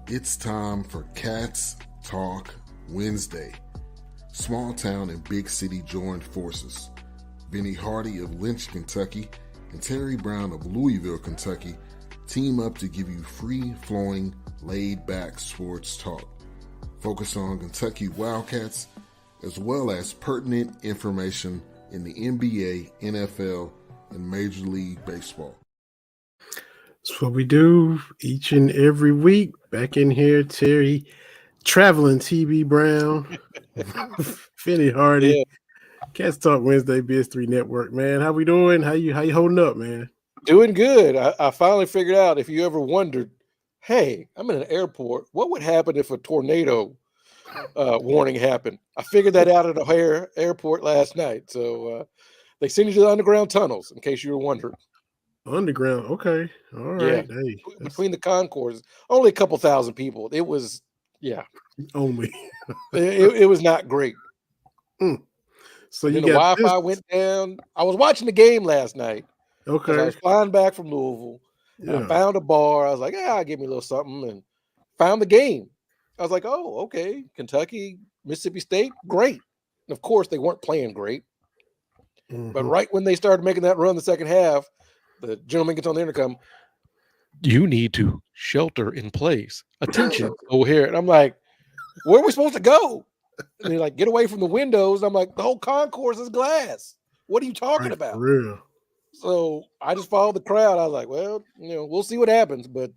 It's time for Cats Talk Wednesday. Small town and big city joined forces. Benny Hardy of Lynch, Kentucky, and Terry Brown of Louisville, Kentucky, team up to give you free-flowing, laid-back sports talk. Focus on Kentucky Wildcats, as well as pertinent information in the NBA, NFL, and Major League Baseball. That's what we do each and every week. Back in here, Terry, traveling TB Brown, Finney Hardy, Yeah, Cats Talk Wednesday, BS3 Network. Man, how we doing? How you holding up, man? doing good. I finally figured out, if you ever wondered, hey, I'm in an airport. What would happen if a tornado warning happened? I figured that out at O'Hare Airport last night. So they send you to the underground tunnels, in case you were wondering. Underground. Okay. All Yeah, right. Hey, that's between the concourses, only a couple thousand people. It was, yeah, only. it was not great. So And you then the got this. Wi-Fi went down. I was watching the game last night because I Okay. was flying back from Louisville. And I Yeah. found a bar. I was like, yeah, give me a little something, and found the game. I was like, oh, okay. Kentucky, Mississippi State, great. And of course, they weren't playing great. But Mhm. right when they started making that run the second half, the gentleman gets on the intercom. You need to shelter in place. Attention, O'Hare. And I'm like, where are we supposed to go? And they're like, get away from the windows. I'm like, the whole concourse is glass. What are you talking Right, for about? real. So I just followed the crowd. I was like, well, we'll see what happens. But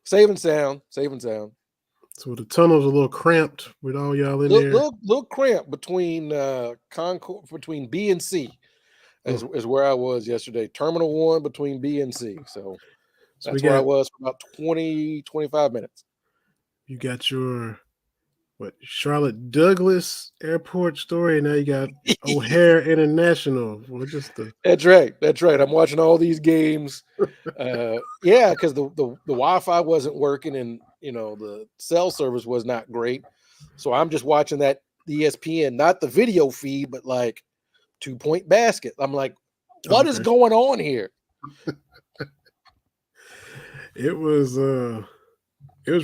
safe and sound, safe and sound. So the tunnel's a little cramped with all y'all in Little, there. little, little cramp between between B and C is where I was yesterday. Terminal 1 between B and C. So So we that's where I got was for about 25 minutes. you got your Charlotte Douglas Airport story, and now you got O'Hare International. Well, just the That's right. That's right. I'm watching all these games. Yeah, because the Wi-Fi wasn't working, and the cell service was not great. So I'm just watching that ESPN, not the video feed, but like 2-point basket. I'm like, what is okay. going on here? It was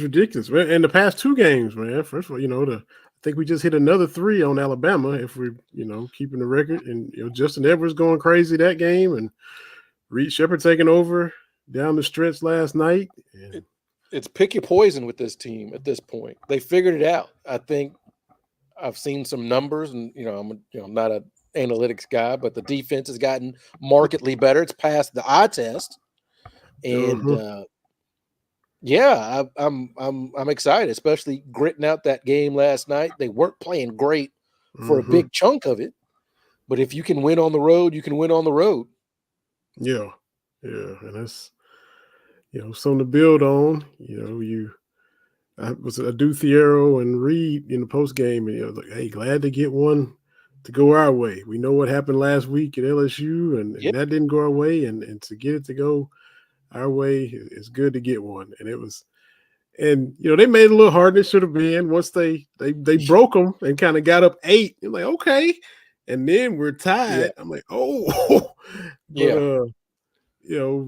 ridiculous, man. And the past two games, man. First of all, I think we just hit another 3 on Alabama if we're keeping the record, and Justin Edwards going crazy that game, and Reed Shepard taking over down the stretch last night. And It's pick your poison with this team at this point. They figured it out. I think I've seen some numbers, and I'm not an analytics guy, but the defense has gotten markedly better. It's passed the eye test, and yeah, I'm excited, especially gritting out that game last night. They weren't playing great for a big chunk of it, but if you can win on the road, you can win on the road. yeah, and that's something to build on. I was Adu Thiero and Reed in the post game, and like, hey, glad to get one to go our way. We know what happened last week at LSU, and Yep. that didn't go our way, and to get it to go our way is good to get one. And it was, and they made it a little harder than it should have been once they broke them and kind of got up 8. You're like, okay, and then we're Yeah. tied. I'm like, oh, but Yeah.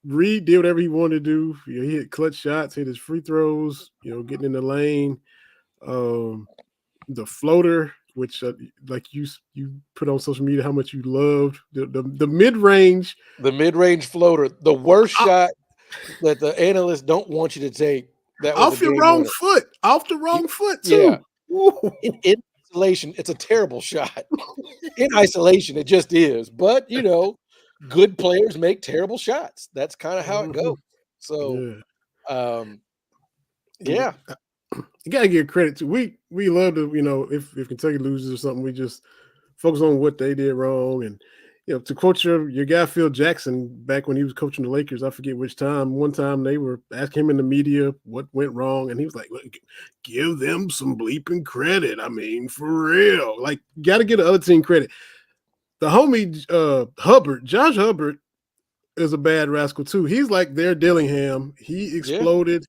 Reed did whatever he wanted to do. He hit clutch shots, hit his free throws, getting in the lane. The floater, which like you put on social media how much you loved the mid range. The mid-range floater, the worst shot that the analysts don't want you to take. That was Off a your game wrong winner. foot, off the wrong foot Yeah. too. Ooh. In isolation, it's a terrible shot. In isolation, it just is. But good players make terrible shots. That's kind of how it goes. So, Yeah. yeah, You gotta give credit to we love to if Kentucky loses or something, we just focus on what they did wrong. And to quote your guy Phil Jackson back when he was coaching the Lakers, I forget which time. One time they were asking him in the media what went wrong, and he was like, "Look, give them some bleeping credit. I mean, for real. Like, got to get the other team credit." The homie Josh Hubbard is a bad rascal too. He's like their Dillingham. He exploded.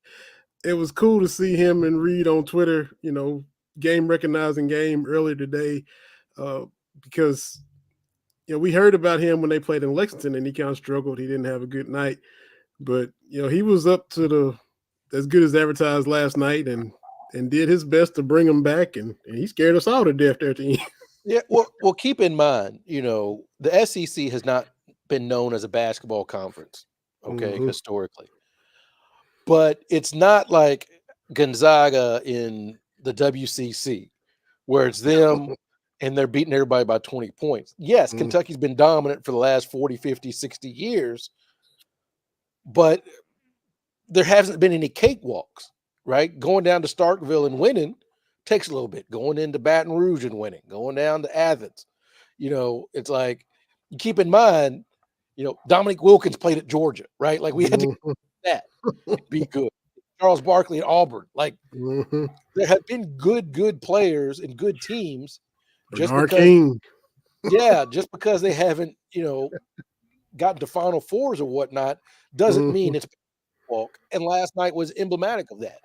It was cool to see him and Reed on Twitter, game recognizing game earlier today, because we heard about him when they played in Lexington and he kind of struggled. He didn't have a good night, but he was up to as good as advertised last night, and did his best to bring them back, and he scared us all to death there at the end. Yeah, well, keep in mind, the SEC has not been known as a basketball conference, okay, historically. But it's not like Gonzaga in the WCC, where it's them and they're beating everybody by 20 points. Yes, Kentucky's been dominant for the last 40, 50, 60 years, but there hasn't been any cakewalks, right? Going down to Starkville and winning takes a little bit. Going into Baton Rouge and winning, going down to Athens. It's like, you keep in mind, Dominique Wilkins played at Georgia, right? Like, we had to do that be good. Charles Barkley at Auburn. Like, there have been good players and good teams. Just because they haven't, gotten to Final Fours or whatnot, doesn't mean it's walk. And last night was emblematic of that.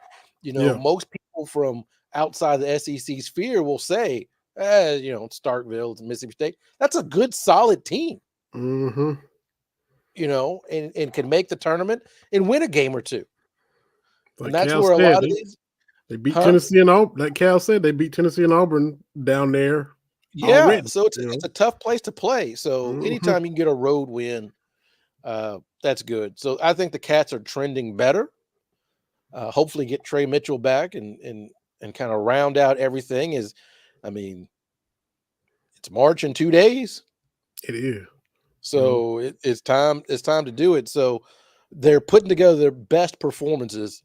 Most people from outside the SEC sphere will say, Starkville, it's Mississippi State. That's a good, solid team. And can make the tournament and win a game or two. Like and that's Cal where said, a lot of these. They beat Tennessee and Auburn. Like Cal said, they beat Tennessee and Auburn down there. Yeah, already, so it's a tough place to play. So anytime you can get a road win, that's good. So I think the Cats are trending better. Hopefully get Trey Mitchell back and kind of round out everything. It's March in 2 days. It is. So it's time to do it. So they're putting together their best performances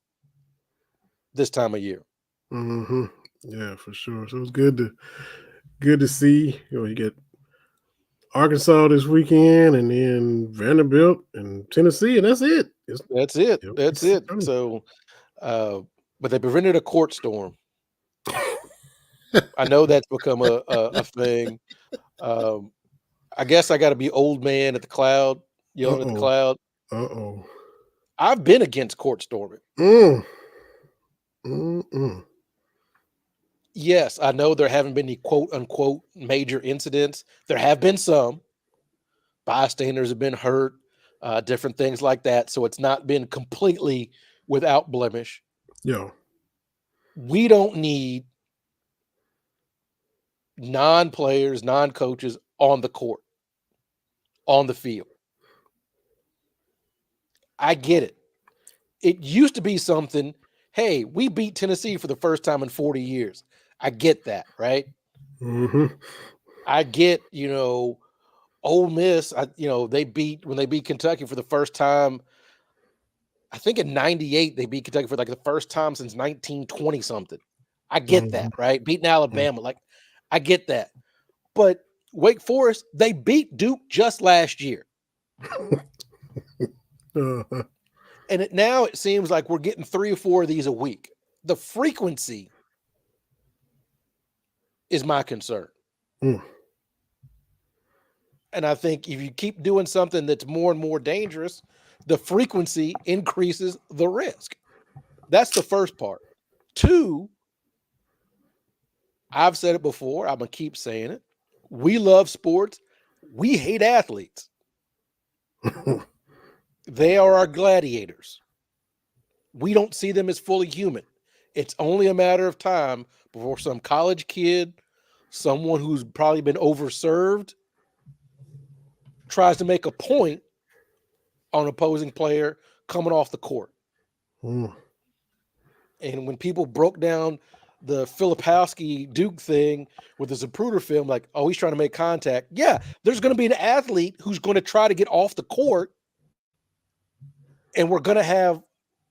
this time of year. Yeah, for sure. So it's good to see. You get Arkansas this weekend, and then Vanderbilt and Tennessee, and that's it. That's it. So, but they prevented a court storm. I know that's become a thing. I guess I got to be old man at the cloud, yelling at the cloud. I've been against court storming. Yes, I know there haven't been any quote unquote major incidents. There have been some. Bystanders have been hurt, different things like that. So it's not been completely without blemish. Yeah. We don't need non-players, non-coaches on the court, on the field. I get it. It used to be something, hey, we beat Tennessee for the first time in 40 years. I get that, right? I get, Ole Miss, when they beat Kentucky for the first time, I think in 98, they beat Kentucky for like the first time since 1920 something. I get that, right? Beating Alabama. Like, I get that. But Wake Forest, they beat Duke just last year. And now it seems like we're getting 3 or 4 of these a week. The frequency is my concern. And I think if you keep doing something that's more and more dangerous, the frequency increases the risk. That's the first part. 2, I've said it before, I'm going to keep saying it. We love sports. We hate athletes. They are our gladiators. We don't see them as fully human. It's only a matter of time before some college kid, someone who's probably been overserved, tries to make a point on an opposing player coming off the court. And when people broke down the Filipowski Duke thing with the Zapruder film, like, oh, he's trying to make contact. Yeah, there's going to be an athlete who's going to try to get off the court, and we're going to have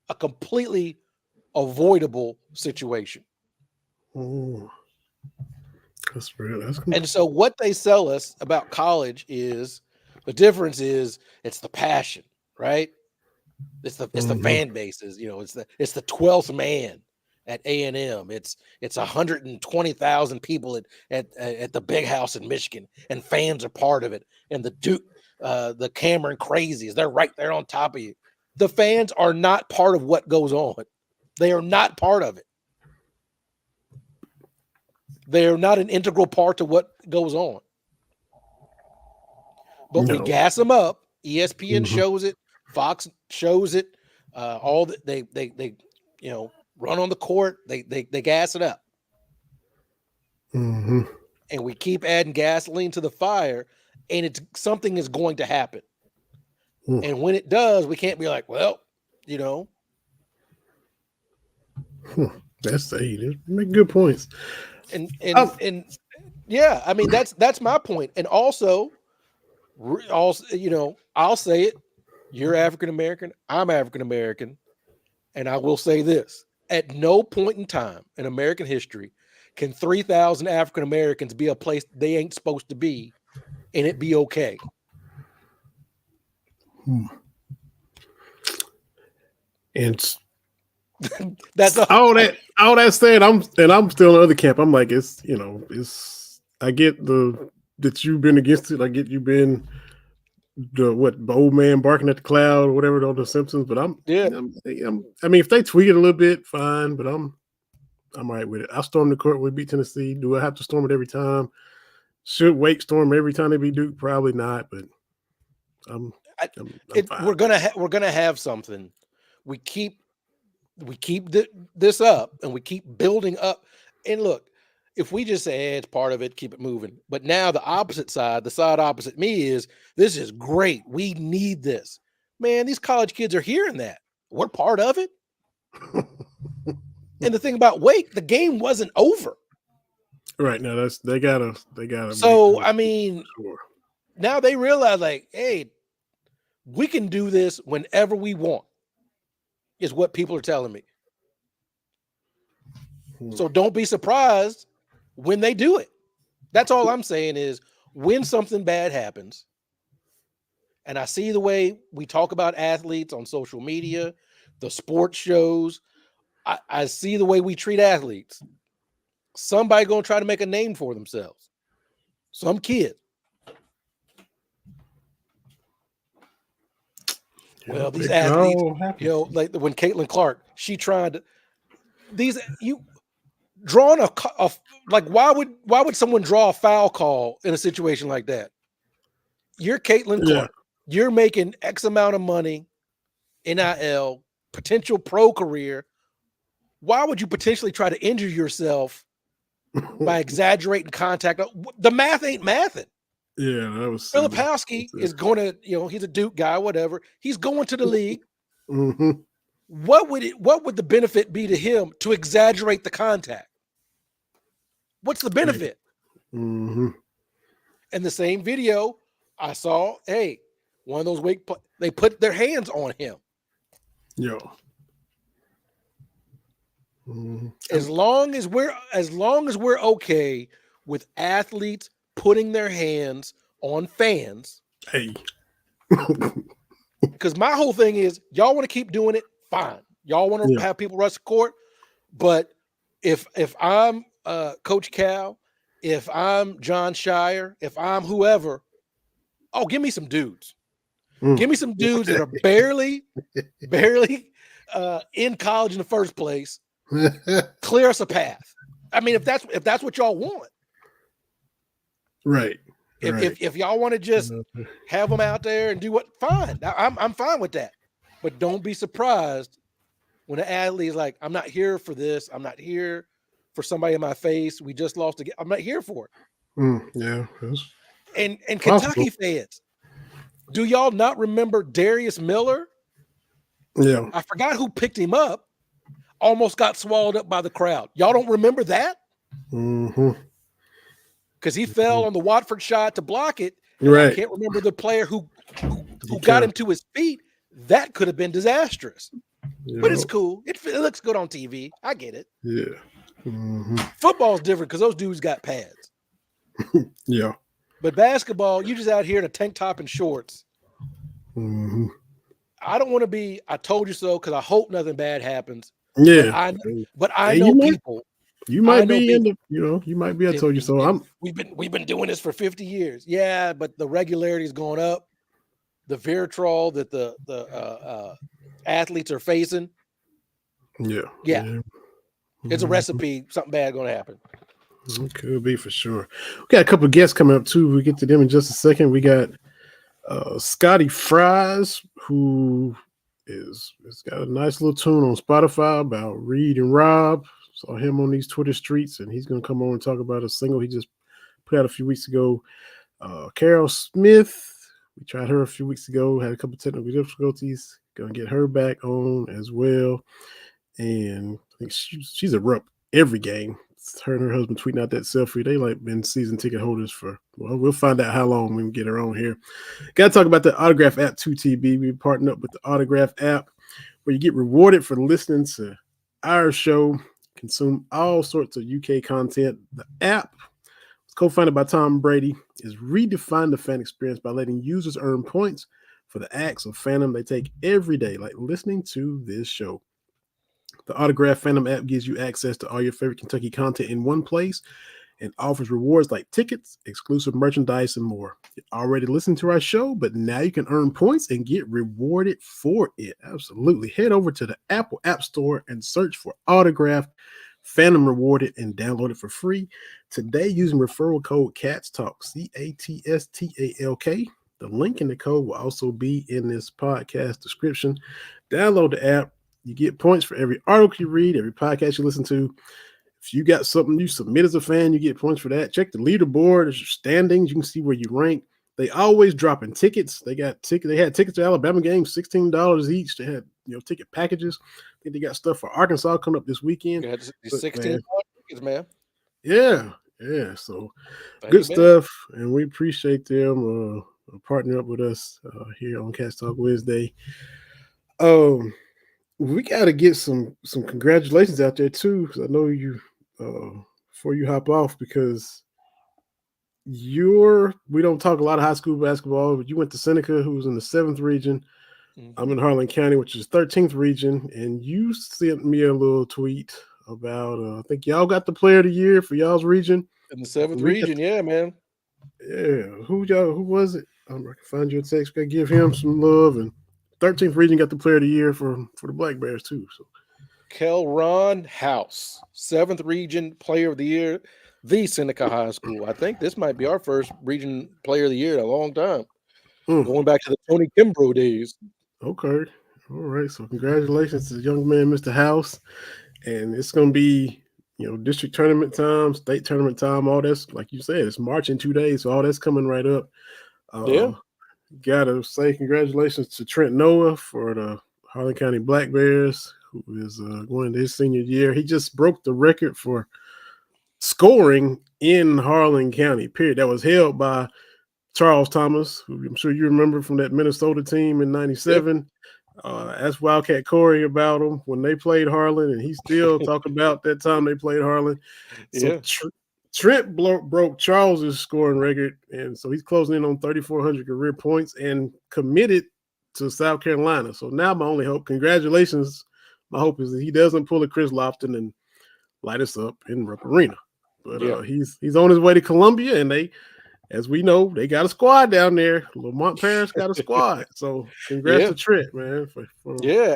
a completely avoidable situation. That's real. And so what they sell us about college is the difference is it's the passion, right? It's the fan bases, it's the 12th man at A&M. It's 120,000 people at the big house in Michigan, and fans are part of it. And the Duke, the Cameron crazies, they're right there on top of you. The fans are not part of what goes on. They are not part of it. They are not an integral part to what goes on. But we gas them up. ESPN shows it. Fox shows it. All that they run on the court. They gas it up. Mm-hmm. And we keep adding gasoline to the fire, and something is going to happen. And when it does, we can't be like, well, That's they make good points. And yeah, I mean that's my point. And also, I'll say it. You're African American. I'm African American, and I will say this: at no point in time in American history can 3,000 African Americans be a place they ain't supposed to be, and it be okay. And that's all that said, I'm still in the other camp. I'm like, I get that you've been against it. I get you've been the old man barking at the cloud or whatever on the Simpsons. But I mean, if they tweak it a little bit, fine. But I'm right with it. I storm the court. We beat Tennessee. Do I have to storm it every time? Should Wake storm every time they beat Duke? Probably not. But I'm fine. We're gonna have something. We keep this up, and we keep building up. And look, if we just say it's part of it, keep it moving. But now the opposite side, the side opposite me is, this is great. We need this. Man, these college kids are hearing that. We're part of it. And the thing about Wake, the game wasn't over. Right. Now they gotta. So I mean, now they realize, like, hey, we can do this whenever we want, is what people are telling me. So don't be surprised when they do it. That's all I'm saying is, when something bad happens, and I see the way we talk about athletes on social media, the sports shows, I see the way we treat athletes. Somebody gonna try to make a name for themselves. Some kid. Well, these athletes, like when Caitlin Clark, she tried to, drawing like, why would someone draw a foul call in a situation like that? You're Caitlin Clark. You're making X amount of money, NIL, potential pro career. Why would you potentially try to injure yourself by exaggerating contact? The math ain't mathing. Yeah, that was Filipowski is going to, he's a Duke guy, whatever. He's going to the league. Mm-hmm. What would the benefit be to him to exaggerate the contact? What's the benefit? Mm-hmm. And the same video I saw, hey, one of those they put their hands on him. Yo. Mm-hmm. As long as we're okay with athletes putting their hands on fans. Hey. Because my whole thing is, y'all want to keep doing it, fine. Y'all want to have people rush the court, but if I'm Coach Cal, if I'm John Shire, if I'm whoever, give me some dudes. Give me some dudes that are barely in college in the first place. Clear us a path. I mean, if that's what y'all want, right? If y'all want to just have them out there and do what, fine. I'm fine with that. But don't be surprised when an athlete is like, I'm not here for this. I'm not here for somebody in my face. We just lost again. I'm not here for it. Yeah. And Kentucky fans, do y'all not remember Darius Miller? Yeah. I forgot who picked him up. Almost got swallowed up by the crowd. Y'all don't remember that? Mm-hmm. Because he fell on the Watford shot to block it. Right. I can't remember the player who got him to his feet. That could have been disastrous. Yeah. But it's cool. It looks good on TV. I get it. Yeah. Mm-hmm. Football's different because those dudes got pads. Yeah. But basketball, you just out here in a tank top and shorts. Mm-hmm. I don't want to be, I told you so, because I hope nothing bad happens. Yeah. But I know people. You might be in the, you might be. I told you so. We've been doing this for 50 years. Yeah, but the regularity is going up. The vitriol that the athletes are facing. Yeah. It's a recipe. Something bad going to happen. It could be for sure. We got a couple of guests coming up too. We'll get to them in just a second. We got Scotty Fries, who it's got a nice little tune on Spotify about Reed and Rob. Saw him on these Twitter streets, and he's gonna come on and talk about a single he just put out a few weeks ago. Carol Smith, we tried her a few weeks ago, had a couple technical difficulties. Gonna get her back on as well. And I think she's a rep every game. It's her and her husband tweeting out that selfie. They like been season ticket holders for, well, we'll find out how long when we get her on here. Got to talk about the Autograph app 2TB. We partnered up with the Autograph app where you get rewarded for listening to our show, consume all sorts of UK content. The app, co-founded by Tom Brady, is redefined the fan experience by letting users earn points for the acts of fandom they take every day, like listening to this show. The Autograph Fandom app gives you access to all your favorite Kentucky content in one place and offers rewards like tickets, exclusive merchandise, and more. You already listened to our show, but now you can earn points and get rewarded for it. Absolutely. Head over to the Apple App Store and search for Autograph Fandom Rewarded and download it for free today using referral code CATSTALK, CATSTALK. The link in the code will also be in this podcast description. Download the app. You get points for every article you read, every podcast you listen to. If you got something you submit as a fan, you get points for that. Check the leaderboard. There's your standings. You can see where you rank. They always dropping tickets. They got tickets. They had tickets to Alabama games, $16 each. They had ticket packages. I think they got stuff for Arkansas coming up this weekend. You had $16 tickets, man. Yeah. So good stuff, and we appreciate them partnering up with us here on Cats Talk Wednesday. We got to get some congratulations out there too, because I know you before you hop off, because we don't talk a lot of high school basketball, but you went to Seneca, who was in the 7th region. Mm-hmm. I'm in Harlan County, which is 13th region, and you sent me a little tweet about I think y'all got the player of the year for y'all's region. In the 7th region, yeah, man. Yeah, who was it? I can find you a text. Gotta give him some love. And 13th region got the player of the year for the Black Bears too. So Kelron House, 7th region player of the year, the Seneca High School. I think this might be our first region player of the year in a long time. Going back to the Tony Kimbrough days. Okay. All right. So congratulations to the young man, Mr. House. And it's gonna be district tournament time, state tournament time, all that's, like you said, it's March in 2 days, so all that's coming right up. Gotta say congratulations to Trent Noah for the Harlan County Black Bears, who is going into his senior year. He just broke the record for scoring in Harlan County, period. That was held by Charles Thomas, who I'm sure you remember from that Minnesota team in 97. Asked Wildcat Corey about him when they played Harlan, and he still talking about that time they played Harlan. So Trent broke Charles's scoring record, and so he's closing in on 3,400 career points and committed to South Carolina. So now my only hope, congratulations, my hope is that he doesn't pull a Chris Lofton and light us up in Rupp Arena. But he's on his way to Columbia, and they, as we know, they got a squad down there. Lamont Paris got a squad. So congrats to Trent, man.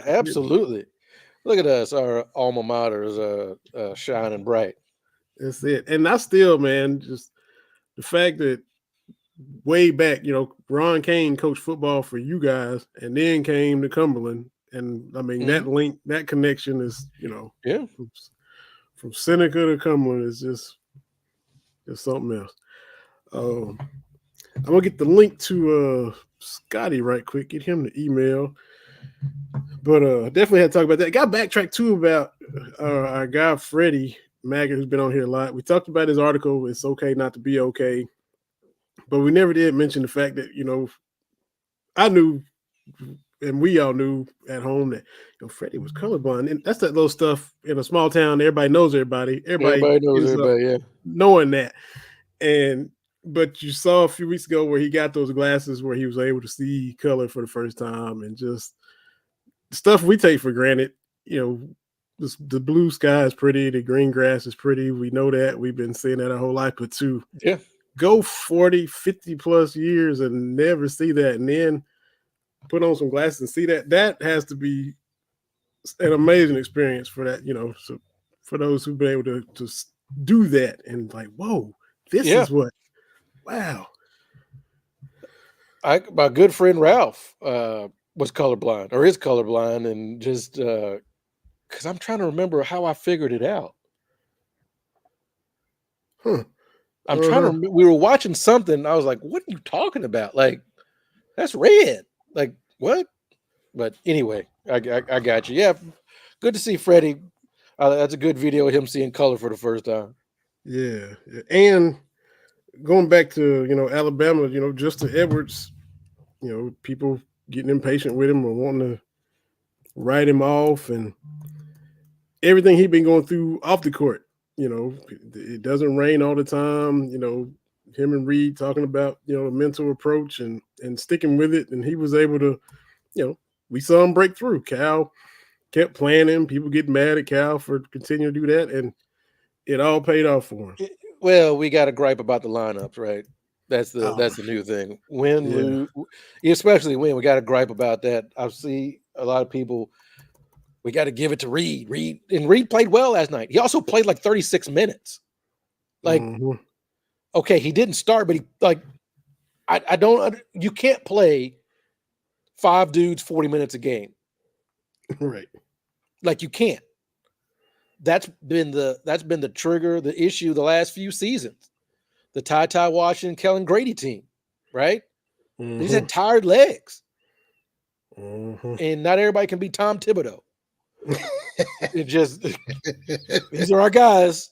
Absolutely. Look at us. Our alma mater is shining bright. That's it. And I still, man, just the fact that way back, Ron Kane coached football for you guys and then came to Cumberland. And I mean, that link, that connection is, from Seneca to Cumberland is just something else. I'm gonna get the link to Scotty right quick, get him the email. But definitely had to talk about that. Got backtracked too about our guy Freddie Maggott, who's been on here a lot. We talked about his article, It's Okay Not to Be Okay. But we never did mention the fact that, I knew, and we all knew at home that Freddie was colorblind. And that's that little stuff in a small town. Everybody knows everybody. Everybody knows everybody, knowing that. But you saw a few weeks ago where he got those glasses where he was able to see color for the first time, and just stuff we take for granted. The blue sky is pretty, the green grass is pretty. We know that. We've been seeing that our whole life. But to go 40, 50 plus years and never see that, and then put on some glasses and see that has to be an amazing experience for that, so for those who've been able to do that and like, whoa, this is what. Wow. My good friend Ralph was colorblind or is colorblind, and just because I'm trying to remember how I figured it out. Huh. I'm trying to remember. We were watching something. I was like, "What are you talking about? Like, that's red. Like, what?" But anyway, I got you. Yeah, good to see Freddie. That's a good video of him seeing color for the first time. Yeah. And going back to, Alabama, Justin Edwards, people getting impatient with him or wanting to write him off, and everything he's been going through off the court. It doesn't rain all the time. Him and Reed talking about, the mental approach and sticking with it. And he was able to, we saw him break through. Cal kept playing him. People get mad at Cal for continuing to do that. And it all paid off for him. Well, we got a gripe about the lineups, right? That's the new thing. Win, lose, especially when we got a gripe about that. I see a lot of people. We got to give it to Reed. Reed played well last night. He also played like 36 minutes. Like, okay, he didn't start, but he I don't. You can't play 5 dudes 40 minutes a game, right? Like, you can't. That's been the trigger, the issue the last few seasons. The Ty Washington, Kellen Grady team, right? He's had tired legs, and not everybody can be Tom Thibodeau. It just these are our guys.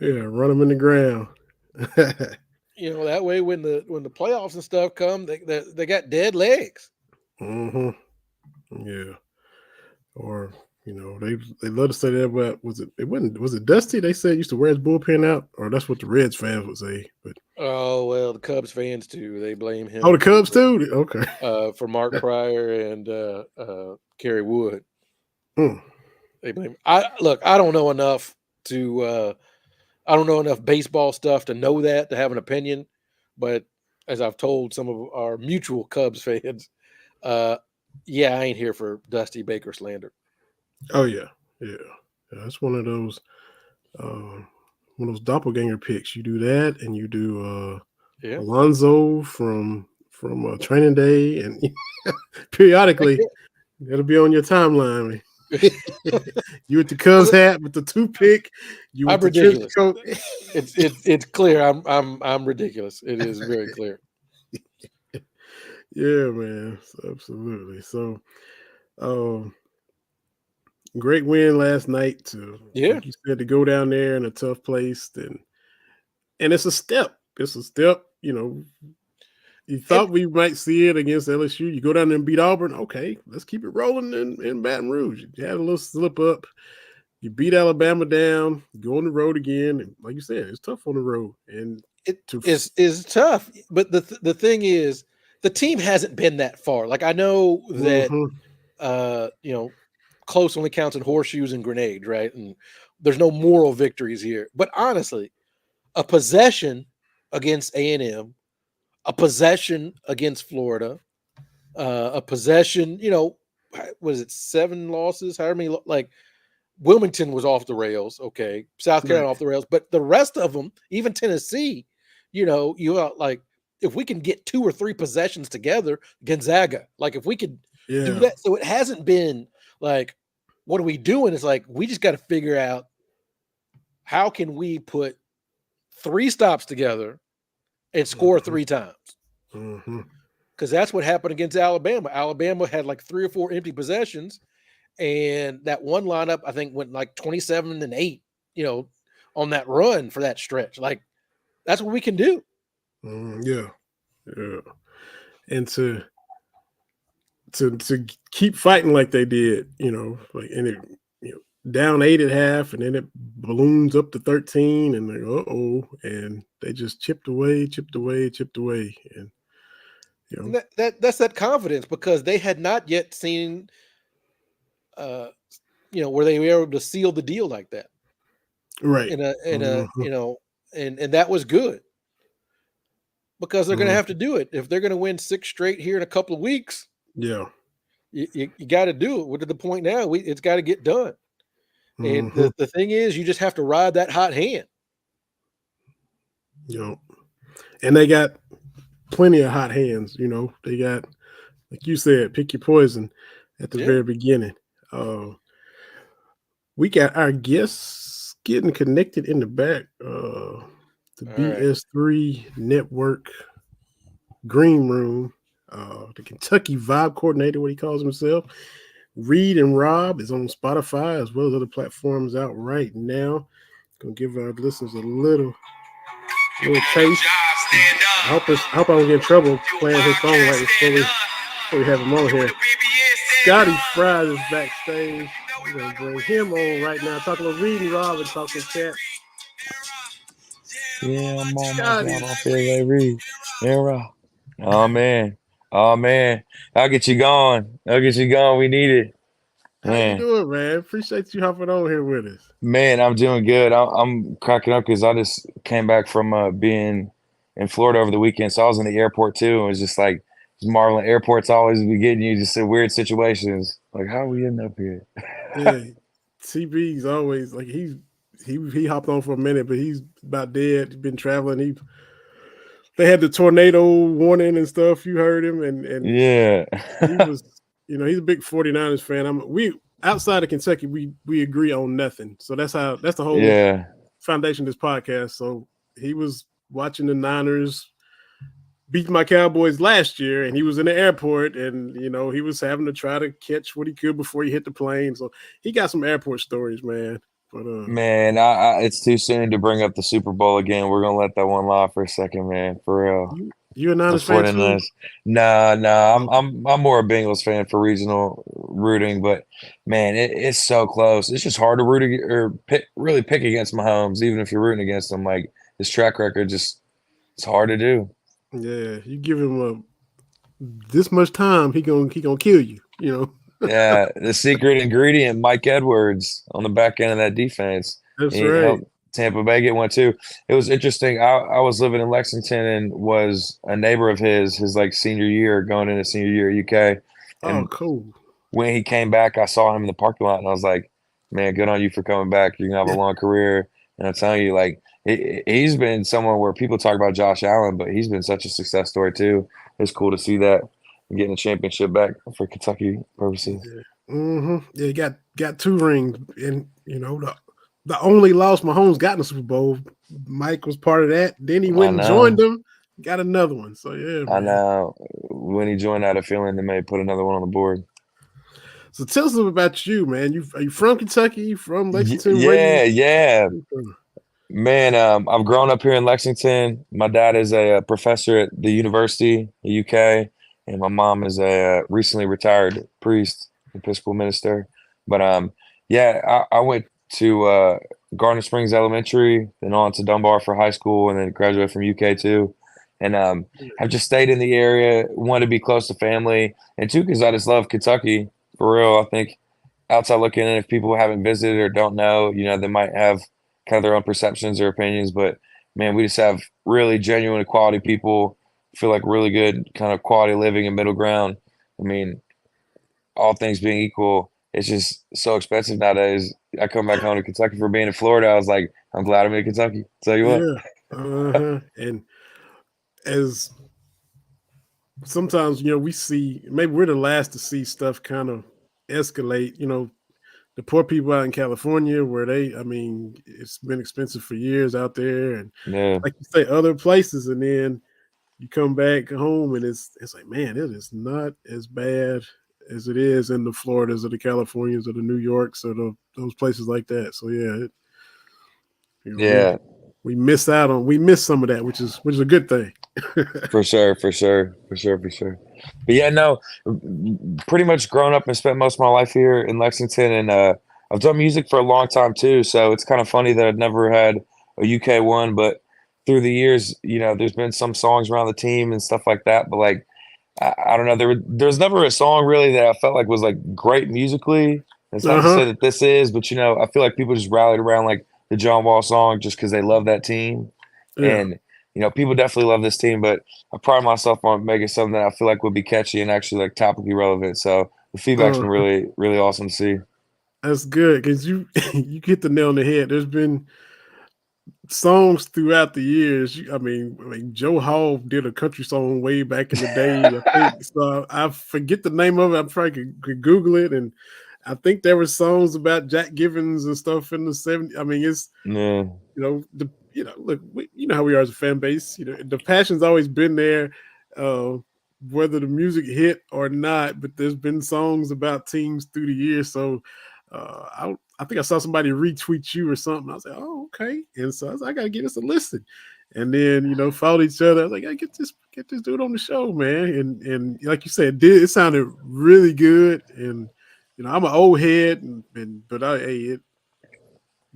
Yeah, run them in the ground. That way when the playoffs and stuff come, they got dead legs. Yeah. Or they love to say that, but was it Dusty? They said used to wear his bullpen out, or that's what the Reds fans would say. But oh well, the Cubs fans too. They blame him. Oh, the Cubs too. Okay. For Mark Pryor and Kerry Wood. They blame. I don't know enough to. I don't know enough baseball stuff to know that, to have an opinion. But as I've told some of our mutual Cubs fans, I ain't here for Dusty Baker slander. Oh yeah. That's one of those doppelganger picks. You do that, and you do Alonzo from training day, and periodically it'll be on your timeline. You with the Cubs hat with the toothpick. I'm ridiculous. It's clear. I'm ridiculous. It is very clear. Yeah, man. Absolutely. So, great win last night like you said, to go down there in a tough place, and it's a step. It's a step. You thought we might see it against LSU. You go down there and beat Auburn. Okay, let's keep it rolling in Baton Rouge. You had a little slip up. You beat Alabama down. Go on the road again. And like you said, it's tough on the road. And it's tough. But the thing is, the team hasn't been that far. Like, I know that close only counts in horseshoes and grenades, right? And there's no moral victories here. But honestly, a possession against A&M, a possession against Florida, a possession, was it 7 losses? However many, like Wilmington was off the rails. Okay. South Carolina off the rails, but the rest of them, even Tennessee, like, if we can get 2 or 3 possessions together, Gonzaga, like if we could do that. So it hasn't been like, what are we doing? It's like, we just got to figure out how can we put 3 stops together and score 3 times. Because that's what happened against Alabama. Alabama had like 3 or 4 empty possessions, and that one lineup, I think, went like 27-8, on that run for that stretch. Like, that's what we can do. Yeah. And to keep fighting like they did, down 8 at half, and then it balloons up to 13, and they're and they just chipped away, and that's that confidence, because they had not yet seen, where they were able to seal the deal like that, right? And that was good, because they're going to have to do it if they're going to win 6 straight here in a couple of weeks. Yeah, you got to do it. We're to the point now. It's got to get done. And the thing is, you just have to ride that hot hand. And they got plenty of hot hands. They got, like you said, pick your poison at the very beginning. We got our guests getting connected in the back. The BS3 Network Green Room, the Kentucky Vibe Coordinator, what he calls himself. Reed and Rob is on Spotify as well as other platforms out right now. Gonna give our listeners a little taste. I hope I don't get in trouble playing his song right before we have him on here. Scotty Fry is backstage. We're gonna bring him on right now. Talking about Reed and Rob and talking cat. Yeah, I'm on my job. I feel like Reed. Yeah. Oh man. I'll get you going. We need it. How you doing, man? Appreciate you hopping on here with us. Man, I'm doing good. I'm cracking up because I just came back from being in Florida over the weekend. So I was in the airport too. And it was just like marveling. Airports always be getting you just in weird situations. Like, how are we ending up here? Yeah, TB's always like he hopped on for a minute, but he's about dead. He's been traveling. They had the tornado warning and stuff. You heard him, and yeah, he was. He's a big 49ers fan. We outside of Kentucky, we agree on nothing. So that's the whole foundation of this podcast. So he was watching the Niners beat my Cowboys last year, and he was in the airport, and he was having to try to catch what he could before he hit the plane. So he got some airport stories, man. But man, it's too soon to bring up the Super Bowl again. We're gonna let that one lie for a second, man. For real. You a Niners fan too? No. I'm more a Bengals fan for regional rooting, but man, it's so close. It's just hard to really pick against Mahomes, even if you're rooting against him. Like his track record, it's hard to do. Yeah, you give him this much time, he gonna kill you. Yeah, the secret ingredient, Mike Edwards on the back end of that defense. That's right. Tampa Bay get one too. It was interesting. I was living in Lexington and was a neighbor of his like senior year, going into senior year at UK. And cool. When he came back, I saw him in the parking lot and I was like, man, good on you for coming back. You're going to have a long career. And I'm telling you, like, he's been someone where people talk about Josh Allen, but he's been such a success story too. It's cool to see that getting a championship back for Kentucky purposes. Yeah, yeah, he got 2 rings, and the only loss Mahomes got in the Super Bowl, Mike was part of that. Then he went and joined them, got another one. So yeah, man. I know. When he joined, I had a feeling they may put another one on the board. So tell us a little about you, man. Are you from Kentucky? You from Lexington? Yeah. Man, I've grown up here in Lexington. My dad is a professor at the university, the UK, and my mom is a recently retired priest, Episcopal minister. But I went to Garden Springs Elementary, then on to Dunbar for high school, and then graduated from UK too. And I've just stayed in the area, wanted to be close to family, and two, because I just love Kentucky for real. I think outside looking in, if people haven't visited or don't know, they might have kind of their own perceptions or opinions, but man, we just have really genuine quality people, feel like really good kind of quality living and middle ground. I mean, all things being equal, it's just so expensive nowadays. I come back home to Kentucky for being in Florida. I was like, I'm glad I'm in Kentucky. Tell you what. And as sometimes, we see, maybe we're the last to see stuff kind of escalate, the poor people out in California where it's been expensive for years out there. And like you say, other places. And then you come back home and it's like, man, it is not as bad as it is in the Floridas or the Californias or the New Yorks or those places like that. So we miss some of that, which is a good thing. For sure. But yeah, no, pretty much grown up and spent most of my life here in Lexington, and I've done music for a long time too. So it's kind of funny that I've never had a UK one, but through the years, there's been some songs around the team and stuff like that. But like, I don't know, there was never a song really that I felt like was like great musically. It's not to say that this is, but I feel like people just rallied around like the John Wall song just because they love that team. Yeah. And people definitely love this team, but I pride myself on making something that I feel like would be catchy and actually like topically relevant. So the feedback's been really, really awesome to see. That's good because you hit the nail on the head. There's been songs throughout the years. I mean, Joe Hall did a country song way back in the day. I think so. I forget the name of it. I probably could Google it, and I think there were songs about Jack Givens and stuff in the '70s. I mean, it's Yeah. look, you know how we are as a fan base. The passion's always been there, uh, whether the music hit or not. But there's been songs about teams through the years. So I think I saw somebody retweet you or something. I was like, oh, okay. And so I was like, I gotta give this a listen. And then followed each other. I was like, I get this dude on the show, man. And like you said, it sounded really good. And I'm an old head, but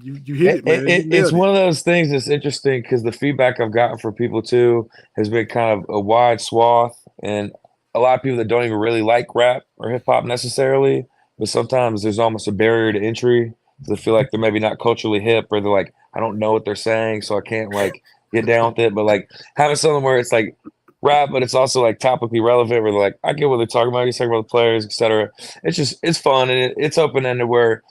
you hit it, man. You It's nailed it. one of those things that's interesting because the feedback I've gotten from people too has been kind of a wide swath, and a lot of people that don't even really like rap or hip hop necessarily, but sometimes there's almost a barrier to entry. They feel like they're maybe not culturally hip, or they're like, I don't know what they're saying, so I can't like get down with it. But like having something where it's like rap, but it's also like topically relevant, where they're like, I get what they're talking about. He's talking about the players, etc. It's fun, and it's open ended where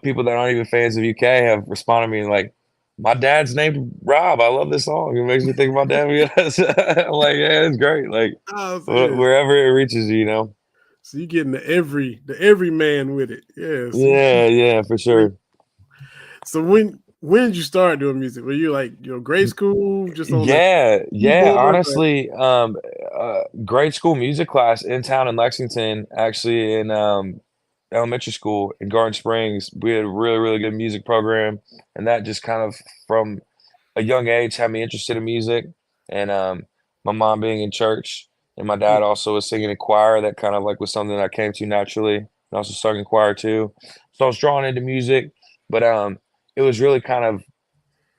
people that aren't even fans of UK have responded to me like, my dad's named Rob. I love this song. It makes me think of my dad. I'm like, yeah, it's great. Like Oh, serious. wherever it reaches you. So you getting the every man with it. Yeah. Yeah, for sure. So when did you start doing music? Were you like grade school, just on the Yeah. keyboard? Or- Honestly, grade school music class in town in Lexington, actually in elementary school in Garden Springs, we had a really, really good music program, and that just kind of from a young age had me interested in music. And my mom being in church, and my dad also was singing in choir. That kind of like was something that I came to naturally, and also sung in choir too. So I was drawn into music, but it was really kind of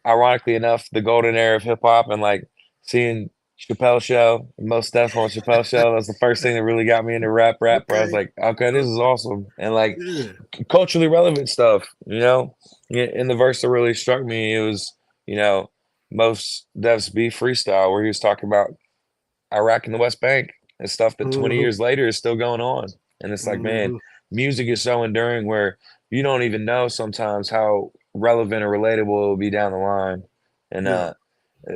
ironically enough the golden era of hip hop, and like seeing Chappelle Show, most Def on Chappelle Show. That was the first thing that really got me into rap. Where I was okay. like, okay, this is awesome, and like Yeah. culturally relevant stuff. In the verse that really struck me, it was most Dev's beef freestyle, where he was talking about Iraq and the West Bank and stuff that 20 Mhm. years later is still going on. And it's like, man, Mhm. music is so enduring where you don't even know sometimes how relevant or relatable it will be down the line. And Yeah.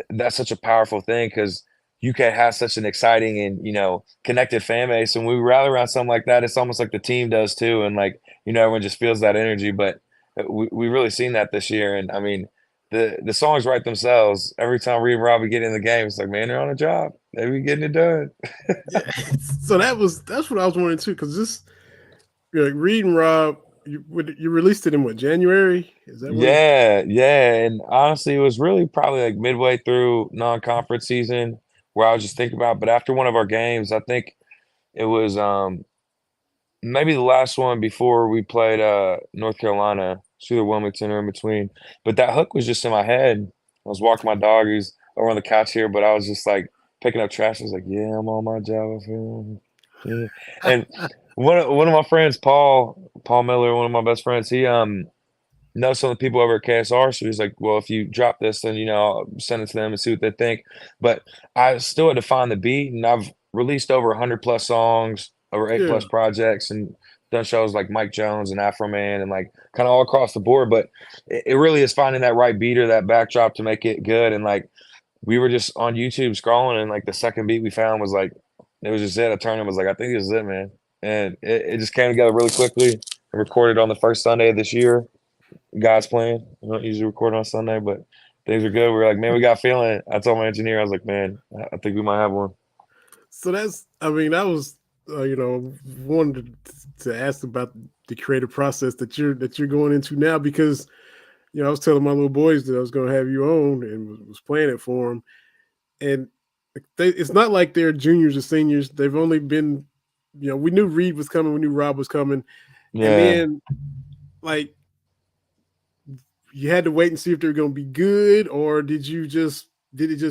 that's such a powerful thing because UK has such an exciting and connected fan base, and we rally around something like that. It's almost like the team does too, and like everyone just feels that energy. But we really seen that this year, and I mean the songs write themselves. Every time Reed and Robbie get in the game, it's like, man, they're on a job. They be getting it done. Yeah. So that's what I was wondering too, because this like reading Rob, you released it in what, January? Is that when? Yeah, and honestly, it was really probably like midway through non-conference season where I was just thinking about. But after one of our games, I think it was maybe the last one before we played North Carolina. It's either Wilmington or in between. But that hook was just in my head. I was walking my dog. He's over on the couch here, but I was just like picking up trash. I was like, yeah, I'm on my job. Yeah. And one of my friends, Paul Miller, one of my best friends, he knows some of the people over at KSR. So he's like, well, if you drop this, then I'll send it to them and see what they think. But I still had to find the beat, and I've released over 100 plus songs, over 8 Yeah. plus projects, and done shows like Mike Jones and Afro Man, and like kind of all across the board. But it really is finding that right beat or that backdrop to make it good. And like we were just on YouTube scrolling, and like the second beat we found was like it was just it. I turned and was like, I think this is it, man. And it just came together really quickly. I recorded on the first Sunday of this year. God's plan. I don't usually record on Sunday, but things are good. We are like, man, we got feeling. I told my engineer, I was like, man, I think we might have one. So I mean, that was wanted to ask about the creative process that you're going into now, because I was telling my little boys that I was going to have you on and was playing it for them, and it's not like they're juniors or seniors. They've only been, we knew Reed was coming, we knew Rob was coming, and Yeah. then like you had to wait and see if they were going to be good, or did it just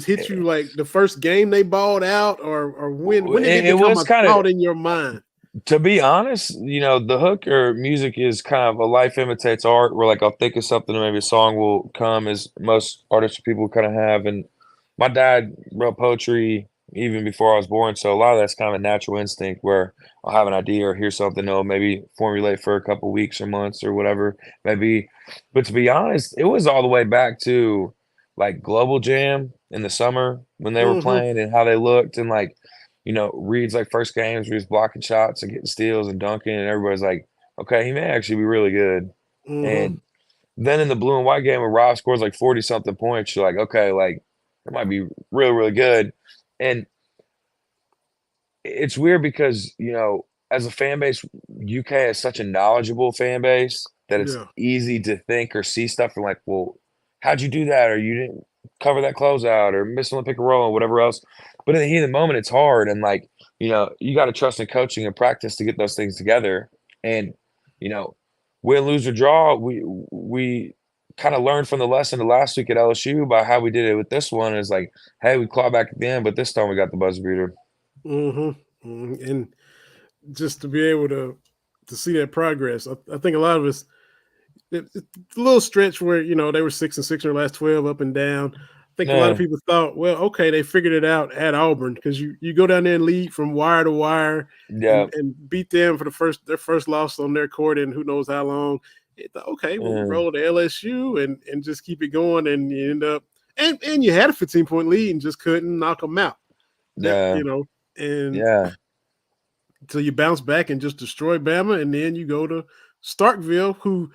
hit you like the first game they balled out, or when did it It become was a kind of, thought in your mind? to be honest, the hook or music is kind of a life imitates art, where like I'll think of something and maybe a song will come, as most artists or people kind of have. And my dad wrote poetry even before I was born, so a lot of that's kind of a natural instinct where I'll have an idea or hear something, that'll maybe formulate for a couple weeks or months or whatever maybe. But to be honest, it was all the way back to like Global Jam in the summer when they were Mm-hmm. playing and how they looked, and like, Reed's like first games where he's blocking shots and getting steals and dunking, and everybody's like, okay, he may actually be really good. Mm-hmm. And then in the blue and white game where Rob scores like 40 something points, you're like, okay, like it might be really, really good. And it's weird because, as a fan base, UK is such a knowledgeable fan base that it's Yeah. easy to think or see stuff and like, well, how'd you do that? Or you didn't cover that closeout or missing the pick and roll or whatever else. But in the heat of the moment, it's hard. And like, you got to trust in coaching and practice to get those things together. And, win, lose, or draw, we kind of learned from the lesson of last week at LSU by how we did it with this one is like, hey, we clawed back at the end, but this time we got the buzzer beater. Mm-hmm. Mm-hmm. And just to be able to see that progress, I think a lot of us, it's a little stretch where they were 6-6 in their last 12 up and down. I think a lot of Yeah. people thought, well, okay, they figured it out at Auburn because you go down there and lead from wire to wire Yeah. and beat them for their first loss on their court in who knows how long. It thought, okay, well, we roll to LSU and just keep it going, and you end up and you had a 15-point lead and just couldn't knock them out. Yeah. And Yeah. so you bounce back and just destroy Bama, and then you go to Starkville, who